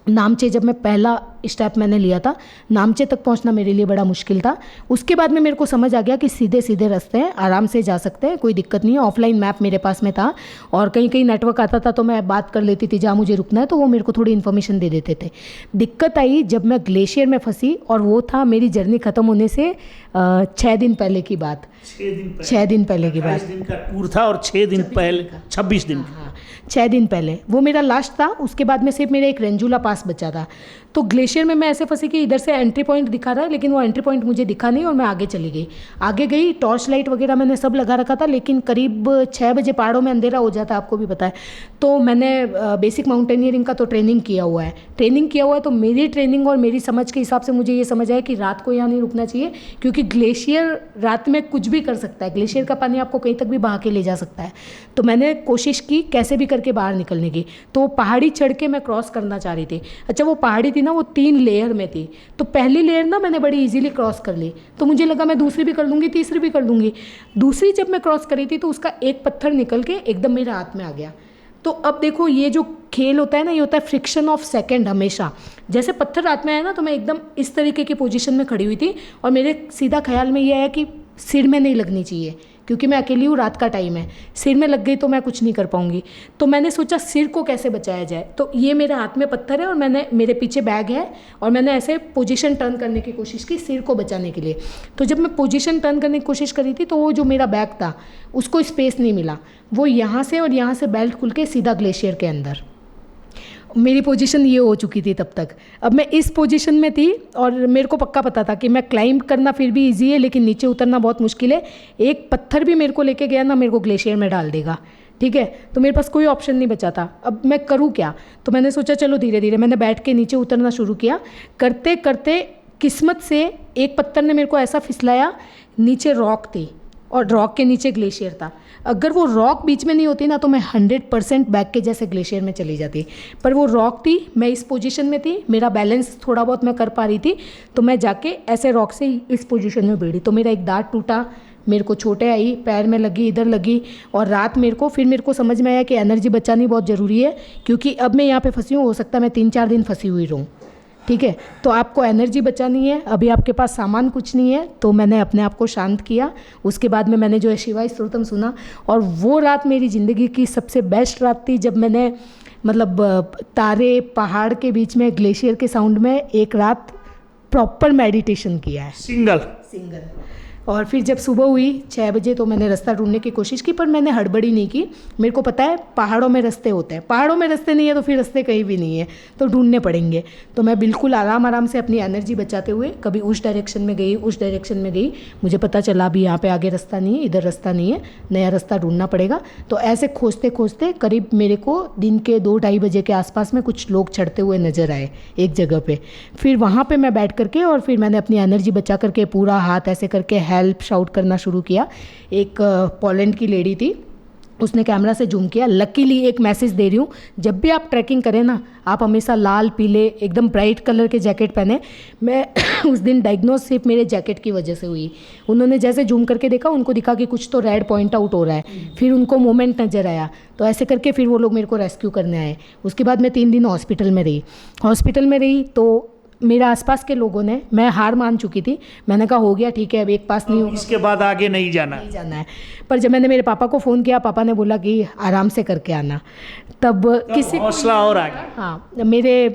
नामचे जब मैं पहला स्टेप मैंने लिया था, नामचे तक पहुंचना मेरे लिए बड़ा मुश्किल था। उसके बाद में मेरे को समझ आ गया कि सीधे सीधे रास्ते हैं, आराम से जा सकते हैं, कोई दिक्कत नहीं है। ऑफलाइन मैप मेरे पास में था और कहीं कहीं नेटवर्क आता था तो मैं बात कर लेती थी जहाँ मुझे रुकना है, तो वो मेरे को थोड़ी इन्फॉर्मेशन दे देते थे। दिक्कत आई जब मैं ग्लेशियर में फंसी, और वो था मेरी जर्नी ख़त्म होने से 6 दिन पहले की बात। 6 दिन पहले की बात। 22 दिन का टूर था और 6 दिन पहले 26 दिन का। हाँ, 6 दिन पहले वो मेरा लास्ट था। उसके बाद में सिर्फ मेरा एक रेंजुला पास बचा था। तो ग्लेशियर में मैं ऐसे फंसी कि इधर से एंट्री पॉइंट दिखा रहा है, लेकिन वो एंट्री पॉइंट मुझे दिखा नहीं और मैं आगे चली गई। आगे गई, टॉर्च लाइट वगैरह मैंने सब लगा रखा था, लेकिन करीब 6 बजे पहाड़ों में अंधेरा हो जाता है, आपको भी पता है। तो मैंने बेसिक माउंटेनियरिंग का तो ट्रेनिंग किया हुआ है, तो मेरी ट्रेनिंग और मेरी समझ के हिसाब से मुझे ये समझ आया कि रात को यहाँ नहीं रुकना चाहिए, क्योंकि ग्लेशियर रात में कुछ भी कर सकता है। ग्लेशियर का पानी आपको कहीं तक भी बहा के ले जा सकता है। तो मैंने कोशिश की कैसे भी करके बाहर निकलने की। तो पहाड़ी चढ़ के मैं क्रॉस करना चाह रही थी। अच्छा, वो पहाड़ी थी ना, वो 3 लेयर में थी। तो पहली लेयर ना मैंने बड़ी इजीली क्रॉस कर ली, तो मुझे लगा मैं दूसरी भी कर लूँगी, तीसरी भी कर लूँगी। दूसरी जब मैं क्रॉस करी थी तो उसका एक पत्थर निकल के एकदम मेरे हाथ में आ गया। तो अब देखो, ये जो खेल होता है ना, ये होता है फ्रिक्शन ऑफ सेकंड। हमेशा जैसे पत्थर हाथ में आया ना, तो मैं एकदम इस तरीके की पोजीशन में खड़ी हुई थी, और मेरे सीधा ख्याल में ये आया कि सिर में नहीं लगनी चाहिए, क्योंकि मैं अकेली हूँ, रात का टाइम है, सिर में लग गई तो मैं कुछ नहीं कर पाऊंगी। तो मैंने सोचा सिर को कैसे बचाया जाए। तो ये मेरे हाथ में पत्थर है और मेरे पीछे बैग है, और मैंने ऐसे पोजीशन टर्न करने की कोशिश की सिर को बचाने के लिए। तो जब मैं पोजीशन टर्न करने की कोशिश करी थी, तो वो जो मेरा बैग था उसको स्पेस नहीं मिला, वो यहाँ से और यहाँ से बेल्ट खुल के सीधा ग्लेशियर के अंदर। मेरी पोजीशन ये हो चुकी थी तब तक। अब मैं इस पोजीशन में थी और मेरे को पक्का पता था कि मैं क्लाइंब करना फिर भी इजी है, लेकिन नीचे उतरना बहुत मुश्किल है। एक पत्थर भी मेरे को लेके गया ना, मेरे को ग्लेशियर में डाल देगा। ठीक है, तो मेरे पास कोई ऑप्शन नहीं बचा था। अब मैं करूँ क्या? तो मैंने सोचा चलो धीरे धीरे मैंने बैठ के नीचे उतरना शुरू किया। करते करते किस्मत से एक पत्थर ने मेरे को ऐसा फिसलाया, नीचे रॉक थी और रॉक के नीचे ग्लेशियर था। अगर वो रॉक बीच में नहीं होती ना, तो मैं 100% बैक के जैसे ग्लेशियर में चली जाती। पर वो रॉक थी, मैं इस पोजीशन में थी, मेरा बैलेंस थोड़ा बहुत मैं कर पा रही थी, तो मैं जाके ऐसे रॉक से इस पोजीशन में बैठी। तो मेरा एक दांत टूटा, मेरे को चोटें आई, पैर में लगी, इधर लगी। और रात फिर मेरे को समझ में आया कि एनर्जी बचानी बहुत ज़रूरी है, क्योंकि अब मैं यहाँ पे फंसी हूँ, हो सकता है मैं 3-4 दिन फंसी हुई रहूँ। ठीक है, तो आपको एनर्जी बचानी है। अभी आपके पास सामान कुछ नहीं है, तो मैंने अपने आप को शांत किया। उसके बाद में मैंने जो है शिवाय स्तोत्रम सुना, और वो रात मेरी ज़िंदगी की सबसे बेस्ट रात थी, जब मैंने मतलब तारे पहाड़ के बीच में ग्लेशियर के साउंड में एक रात प्रॉपर मेडिटेशन किया है। सिंगल। और फिर जब सुबह हुई 6 बजे तो मैंने रास्ता ढूंढने की कोशिश की, पर मैंने हड़बड़ी नहीं की। मेरे को पता है पहाड़ों में रास्ते होते हैं, पहाड़ों में रास्ते नहीं है तो फिर रास्ते कहीं भी नहीं है, तो ढूंढने पड़ेंगे। तो मैं बिल्कुल आराम आराम से अपनी एनर्जी बचाते हुए कभी उस डायरेक्शन में गई, उस डायरेक्शन में गई। मुझे पता चला अभी यहाँ पे आगे रास्ता नहीं है, इधर रास्ता नहीं है, नया रास्ता ढूंढना पड़ेगा। तो ऐसे खोजते खोजते करीब मेरे को दिन के 2-2:30 बजे के आसपास में कुछ लोग चढ़ते हुए नज़र आए एक जगह पे। फिर वहाँ पे मैं बैठ करके और फिर मैंने अपनी एनर्जी बचा करके पूरा हाथ ऐसे करके हेल्प शाउट करना शुरू किया। एक पोलैंड की लेडी थी, उसने कैमरा से जूम किया। लकीली एक मैसेज दे रही हूँ, जब भी आप ट्रैकिंग करें ना, आप हमेशा लाल पीले एकदम ब्राइट कलर के जैकेट पहने। मैं उस दिन डायग्नोज सिर्फ मेरे जैकेट की वजह से हुई। उन्होंने जैसे जूम करके देखा, उनको दिखा कि कुछ तो रेड पॉइंट आउट हो रहा है, फिर उनको मोमेंट नज़र आया, तो ऐसे करके फिर वो लोग मेरे को रेस्क्यू करने आए। उसके बाद मैं 3 दिन हॉस्पिटल में रही। तो मेरे आसपास के लोगों ने, मैं हार मान चुकी थी, मैंने कहा हो गया ठीक है, अब एक पास नहीं होगा, इसके बाद आगे नहीं जाना है। पर जब मैंने मेरे पापा को फ़ोन किया, पापा ने बोला कि आराम से करके आना। तब किसी हौसला और आगे। हाँ, मेरे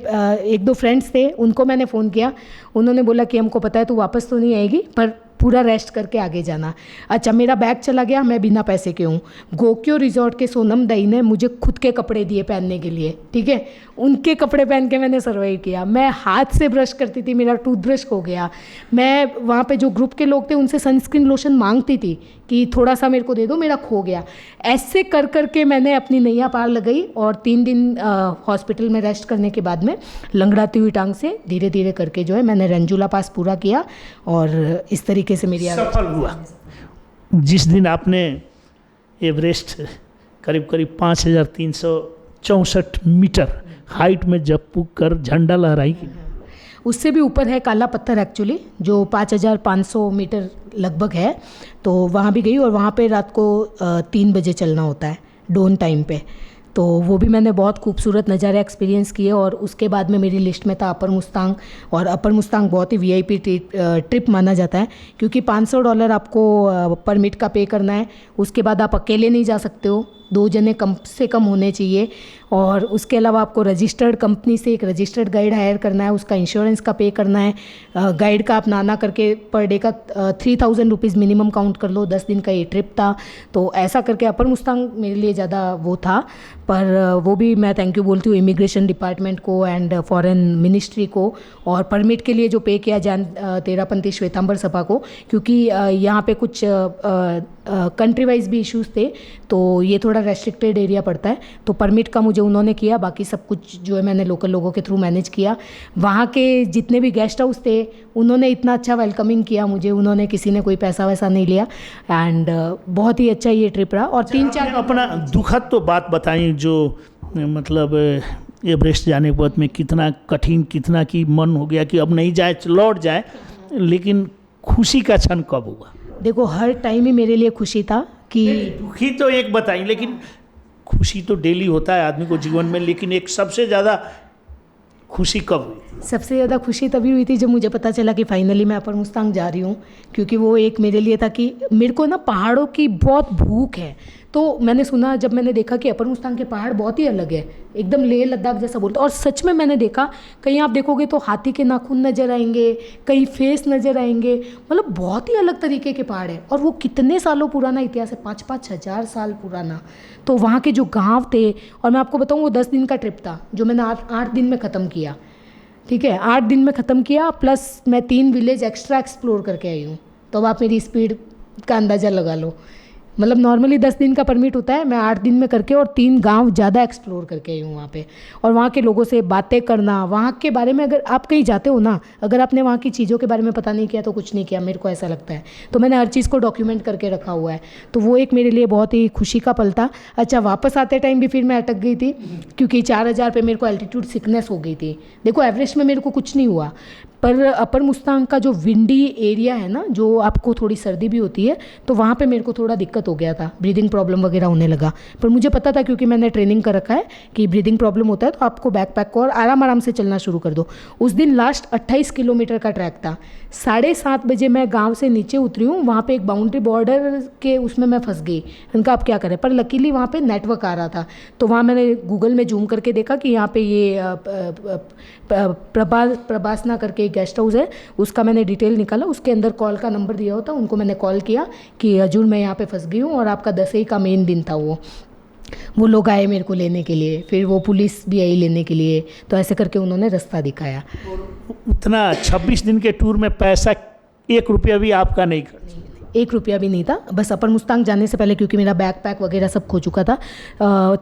1-2 फ्रेंड्स थे, उनको मैंने फ़ोन किया। उन्होंने बोला कि हमको पता है तू वापस तो नहीं आएगी, पर पूरा रेस्ट करके आगे जाना। अच्छा, मेरा बैग चला गया, मैं बिना पैसे के हूँ। गोक्यो रिजॉर्ट के सोनम दई ने मुझे खुद के कपड़े दिए पहनने के लिए, ठीक है, उनके कपड़े पहन के मैंने सर्वाइव किया। मैं हाथ से ब्रश करती थी, मेरा टूथब्रश खो गया। मैं वहाँ पे जो ग्रुप के लोग थे उनसे सनस्क्रीन लोशन मांगती थी कि थोड़ा सा मेरे को दे दो, मेरा खो गया। ऐसे कर करके मैंने अपनी नैया पार लगाई और 3 दिन हॉस्पिटल में रेस्ट करने के बाद में लंगड़ाती हुई टांग से धीरे धीरे करके जो है मैंने रंजुला पास पूरा किया और इस तरीके से मेरी सफल हुआ। जिस दिन आपने एवरेस्ट करीब करीब 5364 मीटर हाइट में जब पुग कर झंडा लहराई, उससे भी ऊपर है काला पत्थर एक्चुअली, जो 5500 मीटर लगभग है, तो वहाँ भी गई और वहाँ पे रात को 3 बजे चलना होता है डोन टाइम पे। तो वो भी मैंने बहुत खूबसूरत नज़ारे एक्सपीरियंस किए। और उसके बाद में मेरी लिस्ट में था अपर मुस्तांग, और अपर मुस्तांग बहुत ही वीआईपी ट्रिप माना जाता है, क्योंकि $500 आपको परमिट का पे करना है। उसके बाद आप अकेले नहीं जा सकते हो, 2 जने कम से कम होने चाहिए। और उसके अलावा आपको रजिस्टर्ड कंपनी से एक रजिस्टर्ड गाइड हायर करना है, उसका इंश्योरेंस का पे करना है। गाइड का आप नाना करके पर डे का 3000 रुपीज़ मिनिमम काउंट कर लो। 10 दिन का ये ट्रिप था। तो ऐसा करके अपर मुस्तांग मेरे लिए ज़्यादा वो था, पर वो भी मैं थैंक यू बोलती हूँ इमिग्रेशन डिपार्टमेंट को एंड फॉरेन मिनिस्ट्री को, और परमिट के लिए जो पे किया जैन तेरापंथी श्वेतांबर सभा को, क्योंकि यहाँ पे कुछ कंट्री वाइज भी इश्यूज़ थे, तो ये थोड़ा रेस्ट्रिक्टेड एरिया पड़ता है। तो परमिट का मुझे उन्होंने किया, बाकी सब कुछ जो है मैंने लोकल लोगों के थ्रू मैनेज किया। वहाँ के जितने भी गेस्ट हाउस थे उन्होंने इतना अच्छा वेलकमिंग किया मुझे, उन्होंने किसी ने कोई पैसा वैसा नहीं लिया, एंड बहुत ही अच्छा ये ट्रिप रहा। और 3-4 अपना दुखद तो बात बताई, जो मतलब एवरेस्ट जाने के बाद में कितना कठिन, कितना कि मन हो गया कि अब नहीं जाए, लौट जाए, लेकिन खुशी का क्षण कब हुआ? देखो, हर टाइम ही मेरे लिए खुशी था कि दुखी तो एक बताई, लेकिन खुशी तो डेली होता है आदमी को जीवन में, लेकिन एक सबसे ज़्यादा खुशी कब हुई? सबसे ज़्यादा खुशी तभी हुई थी जब मुझे पता चला कि फाइनली मैं अपर मुस्तांग जा रही हूँ, क्योंकि वो एक मेरे लिए था कि मेरे को ना पहाड़ों की बहुत भूख है। तो मैंने सुना, जब मैंने देखा कि अपर मुस्तांग के पहाड़ बहुत ही अलग है, एकदम लेह लद्दाख जैसा बोलते, और सच में मैंने देखा, कहीं आप देखोगे तो हाथी के नाखून नज़र आएंगे, कहीं फेस नज़र आएंगे, मतलब बहुत ही अलग तरीके के पहाड़ है। और वो कितने सालों पुराना इतिहास है, 5-5 हज़ार साल पुराना। तो वहाँ के जो गाँव थे, और मैं आपको बताऊँ वो 10 दिन का ट्रिप था जो मैंने 8 दिन में ख़त्म किया, ठीक है, 8 दिन में ख़त्म किया, प्लस मैं 3 विलेज एक्स्ट्रा एक्सप्लोर करके आई हूँ। तो अब आप मेरी स्पीड का अंदाज़ा लगा लो, मतलब नॉर्मली 10 दिन का परमिट होता है, मैं 8 दिन में करके और 3 गांव ज़्यादा एक्सप्लोर करके आई हूँ वहाँ पे। और वहाँ के लोगों से बातें करना, वहाँ के बारे में, अगर आप कहीं जाते हो ना, अगर आपने वहाँ की चीज़ों के बारे में पता नहीं किया तो कुछ नहीं किया, मेरे को ऐसा लगता है। तो मैंने हर चीज़ को डॉक्यूमेंट करके रखा हुआ है, तो वो एक मेरे लिए बहुत ही खुशी का पल था। अच्छा, वापस आते टाइम भी फिर मैं अटक गई थी, क्योंकि 4000 पे मेरे को एल्टीट्यूड सिकनेस हो गई थी। देखो, एवरेस्ट में मेरे को कुछ नहीं हुआ, पर अपर मुस्तांग का जो विंडी एरिया है ना, जो आपको थोड़ी सर्दी भी होती है, तो वहाँ पे मेरे को थोड़ा दिक्कत हो गया था, ब्रीदिंग प्रॉब्लम वगैरह होने लगा। पर मुझे पता था, क्योंकि मैंने ट्रेनिंग कर रखा है कि ब्रीदिंग प्रॉब्लम होता है तो आपको बैकपैक को और आराम आराम से चलना शुरू कर दो। उस दिन लास्ट 28 किलोमीटर का ट्रैक था। 7:30 बजे मैं गाँव से नीचे उतरी हूँ, वहाँ पर एक बाउंड्री बॉर्डर के उसमें मैं फंस गई। उनका आप क्या करें, पर लकीली वहाँ पर नेटवर्क आ रहा था, तो वहाँ मैंने गूगल में जूम करके देखा कि यहाँ पर ये प्रभासना करके एक गेस्ट हाउस है, उसका मैंने डिटेल निकाला, उसके अंदर कॉल का नंबर दिया होता, उनको मैंने कॉल किया कि हजूर मैं यहाँ पे फंस गई हूँ, और आपका 10 का मेन दिन था वो लोग आए मेरे को लेने के लिए, फिर वो पुलिस भी आई लेने के लिए, तो ऐसे करके उन्होंने रास्ता दिखाया। उतना 26 दिन के टूर में पैसा 1 रुपया भी आपका नहीं खर्च? 1 रुपया भी नहीं था। बस अपर मुस्तांग जाने से पहले, क्योंकि मेरा बैग पैक वगैरह सब खो चुका था,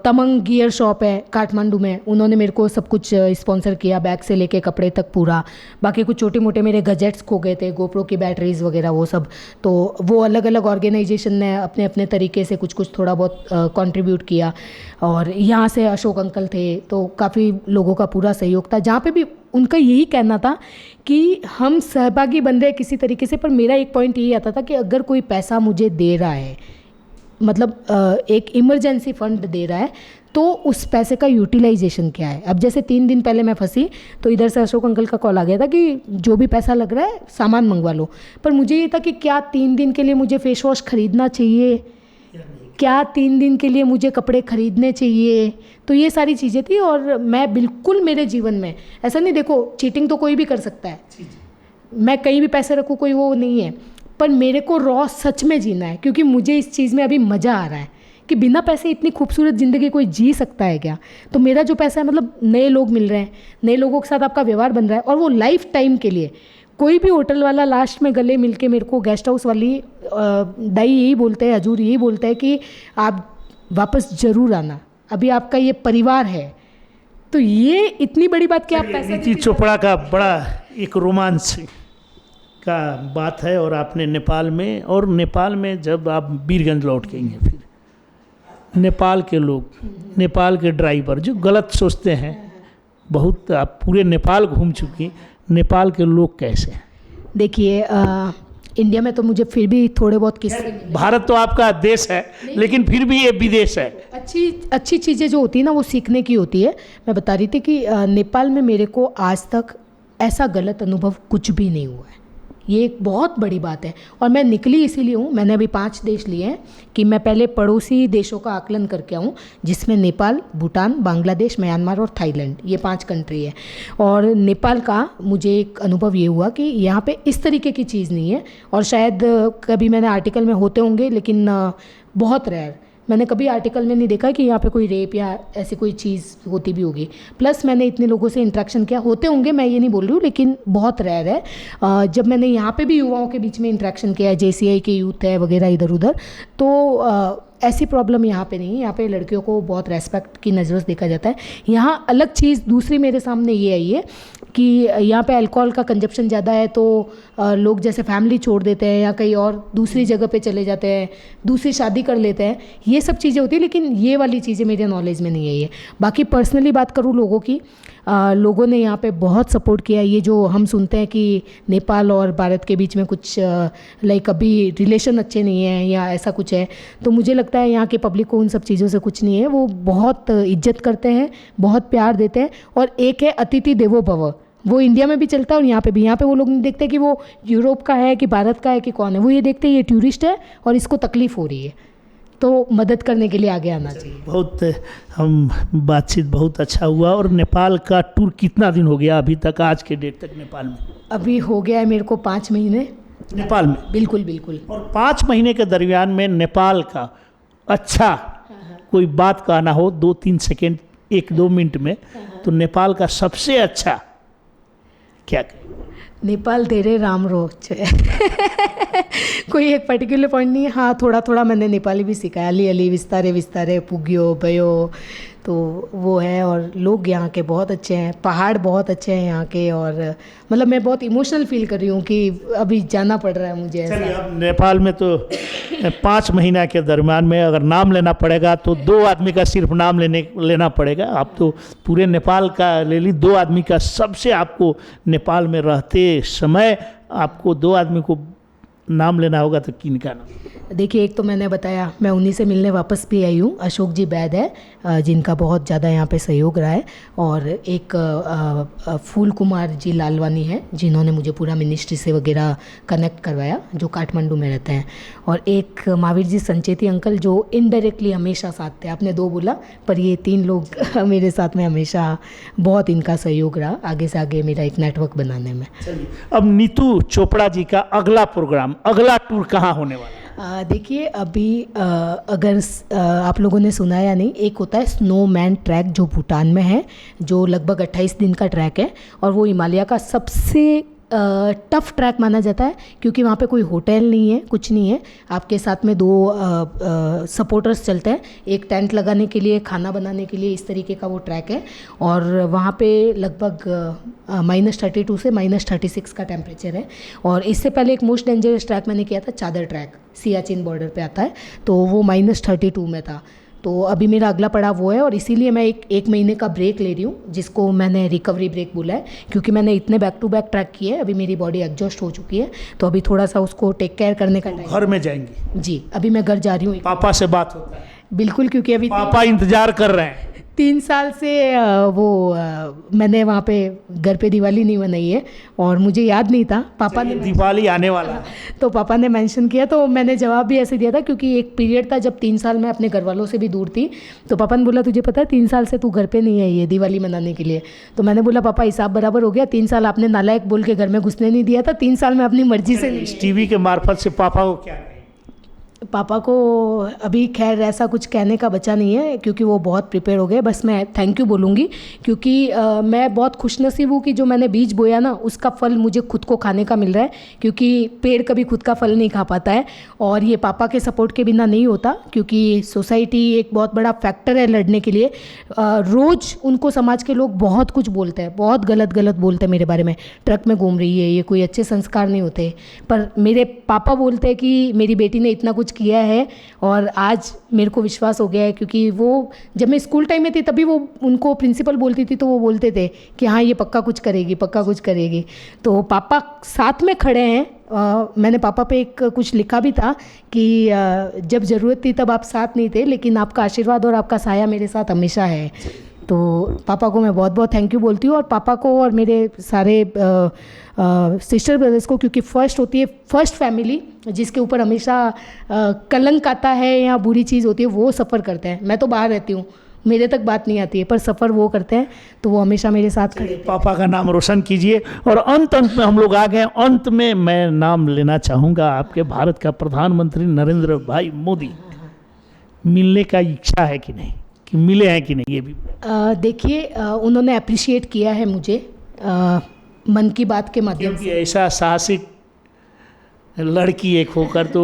तमंग गियर शॉप है काठमांडू में, उन्होंने मेरे को सब कुछ स्पॉन्सर किया, बैग से लेके कपड़े तक पूरा। बाकी कुछ छोटे मोटे मेरे गजेट्स खो गए थे, गोप्रो की बैटरीज वगैरह वो सब, तो वो अलग अलग ऑर्गेनाइजेशन ने अपने अपने तरीके से कुछ कुछ थोड़ा बहुत कंट्रीब्यूट किया। और यहाँ से अशोक अंकल थे, तो काफ़ी लोगों का पूरा सहयोग था, जहाँ पे भी उनका यही कहना था कि हम सहभागी बन रहे हैं किसी तरीके से। पर मेरा एक पॉइंट यही आता था कि अगर कोई पैसा मुझे दे रहा है, मतलब एक इमरजेंसी फंड दे रहा है, तो उस पैसे का यूटिलाइजेशन क्या है। अब जैसे 3 दिन पहले मैं फंसी, तो इधर से अशोक अंकल का कॉल आ गया था कि जो भी पैसा लग रहा है सामान मंगवा लो। पर मुझे ये था कि क्या 3 दिन के लिए मुझे फेस वॉश खरीदना चाहिए, क्या 3 दिन के लिए मुझे कपड़े खरीदने चाहिए, तो ये सारी चीज़ें थी। और मैं बिल्कुल मेरे जीवन में ऐसा नहीं, देखो चीटिंग तो कोई भी कर सकता है, मैं कहीं भी पैसे रखूँ कोई वो नहीं है, पर मेरे को रॉ सच में जीना है, क्योंकि मुझे इस चीज़ में अभी मज़ा आ रहा है कि बिना पैसे इतनी खूबसूरत ज़िंदगी कोई जी सकता है क्या। तो मेरा जो पैसा है, मतलब नए लोग मिल रहे हैं, नए लोगों के साथ आपका व्यवहार बन रहा है, और वो लाइफ टाइम के लिए। कोई भी होटल वाला लास्ट में गले मिल के मेरे को, गेस्ट हाउस वाली दाई यही बोलते हैं, हजूर यही बोलते हैं कि आप वापस ज़रूर आना, अभी आपका ये परिवार है। तो ये इतनी बड़ी बात कि आप पैसे नीति चोपड़ा का बड़ा एक रोमांच का बात है, और आपने नेपाल में जब आप वीरगंज लौट के आई हैं, फिर नेपाल के लोग, नेपाल के ड्राइवर जो गलत सोचते हैं, बहुत आप पूरे नेपाल घूम चुकी, नेपाल के लोग कैसे हैं? देखिए इंडिया में तो मुझे फिर भी थोड़े बहुत किस्से, भारत तो आपका देश है, लेकिन फिर भी ये विदेश है। अच्छी चीज़ें जो होती है ना, वो सीखने की होती है। मैं बता रही थी कि नेपाल में मेरे को आज तक ऐसा गलत अनुभव कुछ भी नहीं हुआ है, ये एक बहुत बड़ी बात है। और मैं निकली इसीलिए हूँ, मैंने अभी 5 देश लिए हैं कि मैं पहले पड़ोसी देशों का आकलन करके आऊँ, जिसमें नेपाल, भूटान, बांग्लादेश, म्यांमार और थाईलैंड, ये 5 कंट्री है। और नेपाल का मुझे एक अनुभव ये हुआ कि यहाँ पे इस तरीके की चीज़ नहीं है, और शायद कभी मैंने आर्टिकल में होते होंगे, लेकिन बहुत रेयर, मैंने कभी आर्टिकल में नहीं देखा कि यहाँ पे कोई रेप या ऐसी कोई चीज़ होती भी होगी। प्लस मैंने इतने लोगों से इंटरेक्शन किया, होते होंगे मैं ये नहीं बोल रही हूँ, लेकिन बहुत रेयर है। जब मैंने यहाँ पे भी युवाओं के बीच में इंटरेक्शन किया है, JCI के यूथ है वगैरह इधर उधर, तो ऐसी प्रॉब्लम यहाँ पे नहीं है। यहाँ पे लड़कियों को बहुत रेस्पेक्ट की नज़रों से देखा जाता है। यहाँ अलग चीज़ दूसरी मेरे सामने ये आई है कि यहाँ पे अल्कोहल का कंजप्शन ज़्यादा है, तो लोग जैसे फैमिली छोड़ देते हैं या कहीं और दूसरी जगह पे चले जाते हैं, दूसरी शादी कर लेते हैं, ये सब चीज़ें होती है। लेकिन ये वाली चीज़ें मेरे नॉलेज में नहीं आई है। बाकी पर्सनली बात करूँ लोगों की, लोगों ने यहाँ पे बहुत सपोर्ट किया। ये जो हम सुनते हैं कि नेपाल और भारत के बीच में कुछ लाइक अभी रिलेशन अच्छे नहीं हैं या ऐसा कुछ है, तो मुझे लगता है यहाँ के पब्लिक को उन सब चीज़ों से कुछ नहीं है। वो बहुत इज्जत करते हैं, बहुत प्यार देते हैं। और एक है अतिथि देवो भव, वो इंडिया में भी चलता है और यहाँ पे भी। यहाँ पे वो लोग नहीं देखते कि वो यूरोप का है कि भारत का है कि कौन है, वो ये देखते हैं ये टूरिस्ट है और इसको तकलीफ़ हो रही है, तो मदद करने के लिए आगे आना चाहिए। बहुत हम बातचीत बहुत अच्छा हुआ। और नेपाल का टूर कितना दिन हो गया अभी तक, आज के डेट तक नेपाल में? अभी हो गया है मेरे को 5 महीने नेपाल में। बिल्कुल बिल्कुल। और 5 महीने के दरमियान में नेपाल का अच्छा कोई बात कहना हो 2-3 सेकेंड 1-2 मिनट में, तो नेपाल का सबसे अच्छा क्या कहें? नेपाल तेरे राम रोच है। कोई एक पर्टिकुलर पॉइंट नहीं है। हाँ, थोड़ा थोड़ा मैंने नेपाली भी सीखा है, अली अली विस्तारे विस्तारे पुग्यो भयो, तो वो है। और लोग यहाँ के बहुत अच्छे हैं, पहाड़ बहुत अच्छे हैं यहाँ के, और मतलब मैं बहुत इमोशनल फील कर रही हूँ कि अभी जाना पड़ रहा है मुझे ऐसा। अब नेपाल में तो 5 महीना के दरमियान में अगर नाम लेना पड़ेगा तो 2 आदमी का सिर्फ नाम लेना पड़ेगा। आप तो पूरे नेपाल का ले ली, 2 आदमी का सबसे आपको नेपाल में रहते समय आपको 2 आदमी को नाम लेना होगा तो किनका नाम? देखिए, एक तो मैंने बताया, मैं उन्हीं से मिलने वापस भी आई हूँ। अशोक जी बैद है जिनका बहुत ज़्यादा यहाँ पे सहयोग रहा है, और एक फूल कुमार जी लालवानी है जिन्होंने मुझे पूरा मिनिस्ट्री से वगैरह कनेक्ट करवाया, जो काठमांडू में रहते हैं, और एक महावीर जी संचेती अंकल जो इनडायरेक्टली हमेशा साथ थे। आपने 2 बोला, पर ये 3 लोग मेरे साथ में हमेशा, बहुत इनका सहयोग रहा आगे से आगे मेरा एक नेटवर्क बनाने में। अब नीतू चोपड़ा जी का अगला प्रोग्राम, अगला टूर कहाँ होने वाला है? देखिए, अभी अगर आप लोगों ने सुना या नहीं, एक होता है स्नोमैन ट्रैक जो भूटान में है, जो लगभग 28 दिन का ट्रैक है, और वो हिमालय का सबसे टफ ट्रैक माना जाता है, क्योंकि वहाँ पे कोई होटल नहीं है, कुछ नहीं है। आपके साथ में 2 सपोर्टर्स चलते हैं, एक टेंट लगाने के लिए, खाना बनाने के लिए, इस तरीके का वो ट्रैक है। और वहाँ पे लगभग -32 से -36 का टेम्परेचर है। और इससे पहले एक मोस्ट डेंजरस ट्रैक मैंने किया था, चादर ट्रैक, सियाचिन बॉर्डर पे आता है, तो वो -32 में था। तो अभी मेरा अगला पड़ाव वो है, और इसीलिए मैं एक महीने का ब्रेक ले रही हूँ, जिसको मैंने रिकवरी ब्रेक बोला है, क्योंकि मैंने इतने बैक टू बैक ट्रैक किए, अभी मेरी बॉडी एग्जॉस्ट हो चुकी है, तो अभी थोड़ा सा उसको टेक केयर करने का टाइम। घर में जाएंगी? जी, अभी मैं घर जा रही हूँ। पापा से बात होता है? बिल्कुल, क्योंकि अभी पापा इंतजार कर रहे हैं। 3 साल से मैंने वहाँ पे घर पे दिवाली नहीं मनाई है, और मुझे याद नहीं था। पापा ने दिवाली आने वाला है, तो पापा ने मेंशन किया, तो मैंने जवाब भी ऐसे दिया था, क्योंकि एक पीरियड था जब 3 साल मैं अपने घर वालों से भी दूर थी। तो पापा ने बोला, तुझे पता है 3 साल से तू घर पे नहीं आई है दिवाली मनाने के लिए? तो मैंने बोला, पापा हिसाब बराबर हो गया, 3 साल आपने नालायक बोल के घर में घुसने नहीं दिया था, 3 साल में अपनी मर्जी से नहीं। टीवी के मार्फत से पापा को क्या? पापा को अभी खैर ऐसा कुछ कहने का बचा नहीं है, क्योंकि वो बहुत प्रिपेयर हो गए। बस मैं थैंक यू बोलूँगी, क्योंकि मैं बहुत खुशनसीब हूँ कि जो मैंने बीज बोया ना, उसका फल मुझे खुद को खाने का मिल रहा है, क्योंकि पेड़ कभी खुद का फल नहीं खा पाता है, और ये पापा के सपोर्ट के बिना नहीं होता, क्योंकि सोसाइटी एक बहुत बड़ा फैक्टर है लड़ने के लिए। रोज़ उनको समाज के लोग बहुत कुछ बोलते हैं, बहुत गलत बोलते हैं मेरे बारे में, ट्रक में घूम रही है, ये कोई अच्छे संस्कार नहीं होते, पर मेरे पापा बोलते हैं कि मेरी बेटी ने इतना कुछ किया है, और आज मेरे को विश्वास हो गया है, क्योंकि वो जब मैं स्कूल टाइम में थी तभी वो उनको प्रिंसिपल बोलती थी, तो वो बोलते थे कि हाँ, ये पक्का कुछ करेगी, पक्का कुछ करेगी। तो पापा साथ में खड़े हैं। मैंने पापा पे एक कुछ लिखा भी था कि जब ज़रूरत थी तब आप साथ नहीं थे, लेकिन आपका आशीर्वाद और आपका साया मेरे साथ हमेशा है। तो पापा को मैं बहुत बहुत थैंक यू बोलती हूँ, और पापा को और मेरे सारे सिस्टर ब्रदर्स को, क्योंकि फर्स्ट होती है, फर्स्ट फैमिली जिसके ऊपर हमेशा कलंक आता है या बुरी चीज़ होती है, वो सफ़र करते हैं। मैं तो बाहर रहती हूँ, मेरे तक बात नहीं आती है, पर सफ़र वो करते हैं, तो वो हमेशा मेरे साथ खड़े। पापा का नाम रोशन कीजिए। और अंत में हम लोग आ गए, अंत में मैं नाम लेना चाहूँगा आपके, भारत का प्रधानमंत्री नरेंद्र भाई मोदी। मिलने का इच्छा है कि नहीं, कि मिले हैं कि नहीं? ये भी देखिए, उन्होंने अप्रिशिएट किया है मुझे मन की बात के माध्यम से। ऐसा साहसिक लड़की एक होकर तो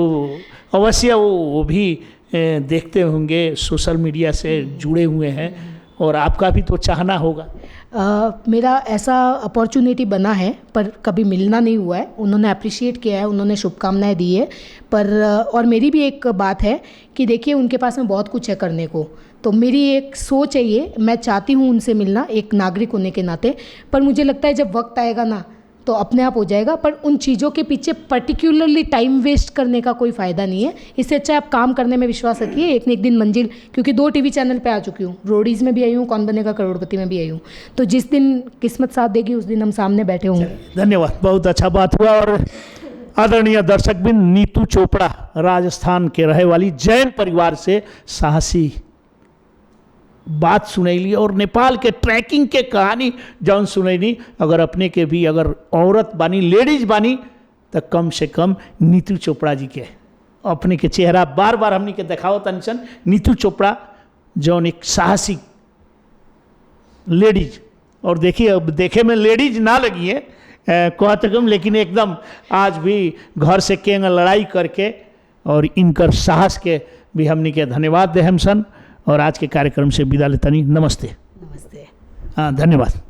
अवश्य वो भी देखते होंगे, सोशल मीडिया से जुड़े हुए हैं, और आपका भी तो चाहना होगा। मेरा ऐसा अपॉर्चुनिटी बना है, पर कभी मिलना नहीं हुआ है। उन्होंने अप्रिशिएट किया है, उन्होंने शुभकामनाएं दी है, पर और मेरी भी एक बात है कि देखिए, उनके पास में बहुत कुछ है करने को, तो मेरी एक सोच है ये, मैं चाहती हूँ उनसे मिलना एक नागरिक होने के नाते, पर मुझे लगता है जब वक्त आएगा ना, तो अपने आप हो जाएगा। पर उन चीज़ों के पीछे पर्टिकुलरली टाइम वेस्ट करने का कोई फ़ायदा नहीं है। इससे अच्छा आप काम करने में विश्वास रखिए, एक न एक दिन मंजिल, क्योंकि 2 टीवी चैनल पे आ चुकी हूँ, रोडीज़ में भी आई हूँ, कौन बनेगा करोड़पति में भी आई हूँ, तो जिस दिन किस्मत साथ देगी उस दिन हम सामने बैठे होंगे। धन्यवाद, बहुत अच्छा बात हुआ। और आदरणीय दर्शकबिंद, नीतू चोपड़ा राजस्थान के रहे वाली, जैन परिवार से साहसी बात सुनैली, और नेपाल के ट्रैकिंग के कहानी जौन सुनैली। अगर अपने के भी अगर औरत बानी, लेडीज बानी, तो कम से कम नीतू चोपड़ा जी के अपने के चेहरा बार बार हमने के दिखाओ तनिसन। नीतू चोपड़ा जौन एक साहसी लेडीज, और देखिए अब देखे में लेडीज ना लगी है कहते कम, लेकिन एकदम आज भी घर से केंग लड़ाई करके, और इनकर साहस के भी हमने के धन्यवाद दे हम सन। और आज के कार्यक्रम से विदा लेतनी, नमस्ते। नमस्ते। हाँ, धन्यवाद।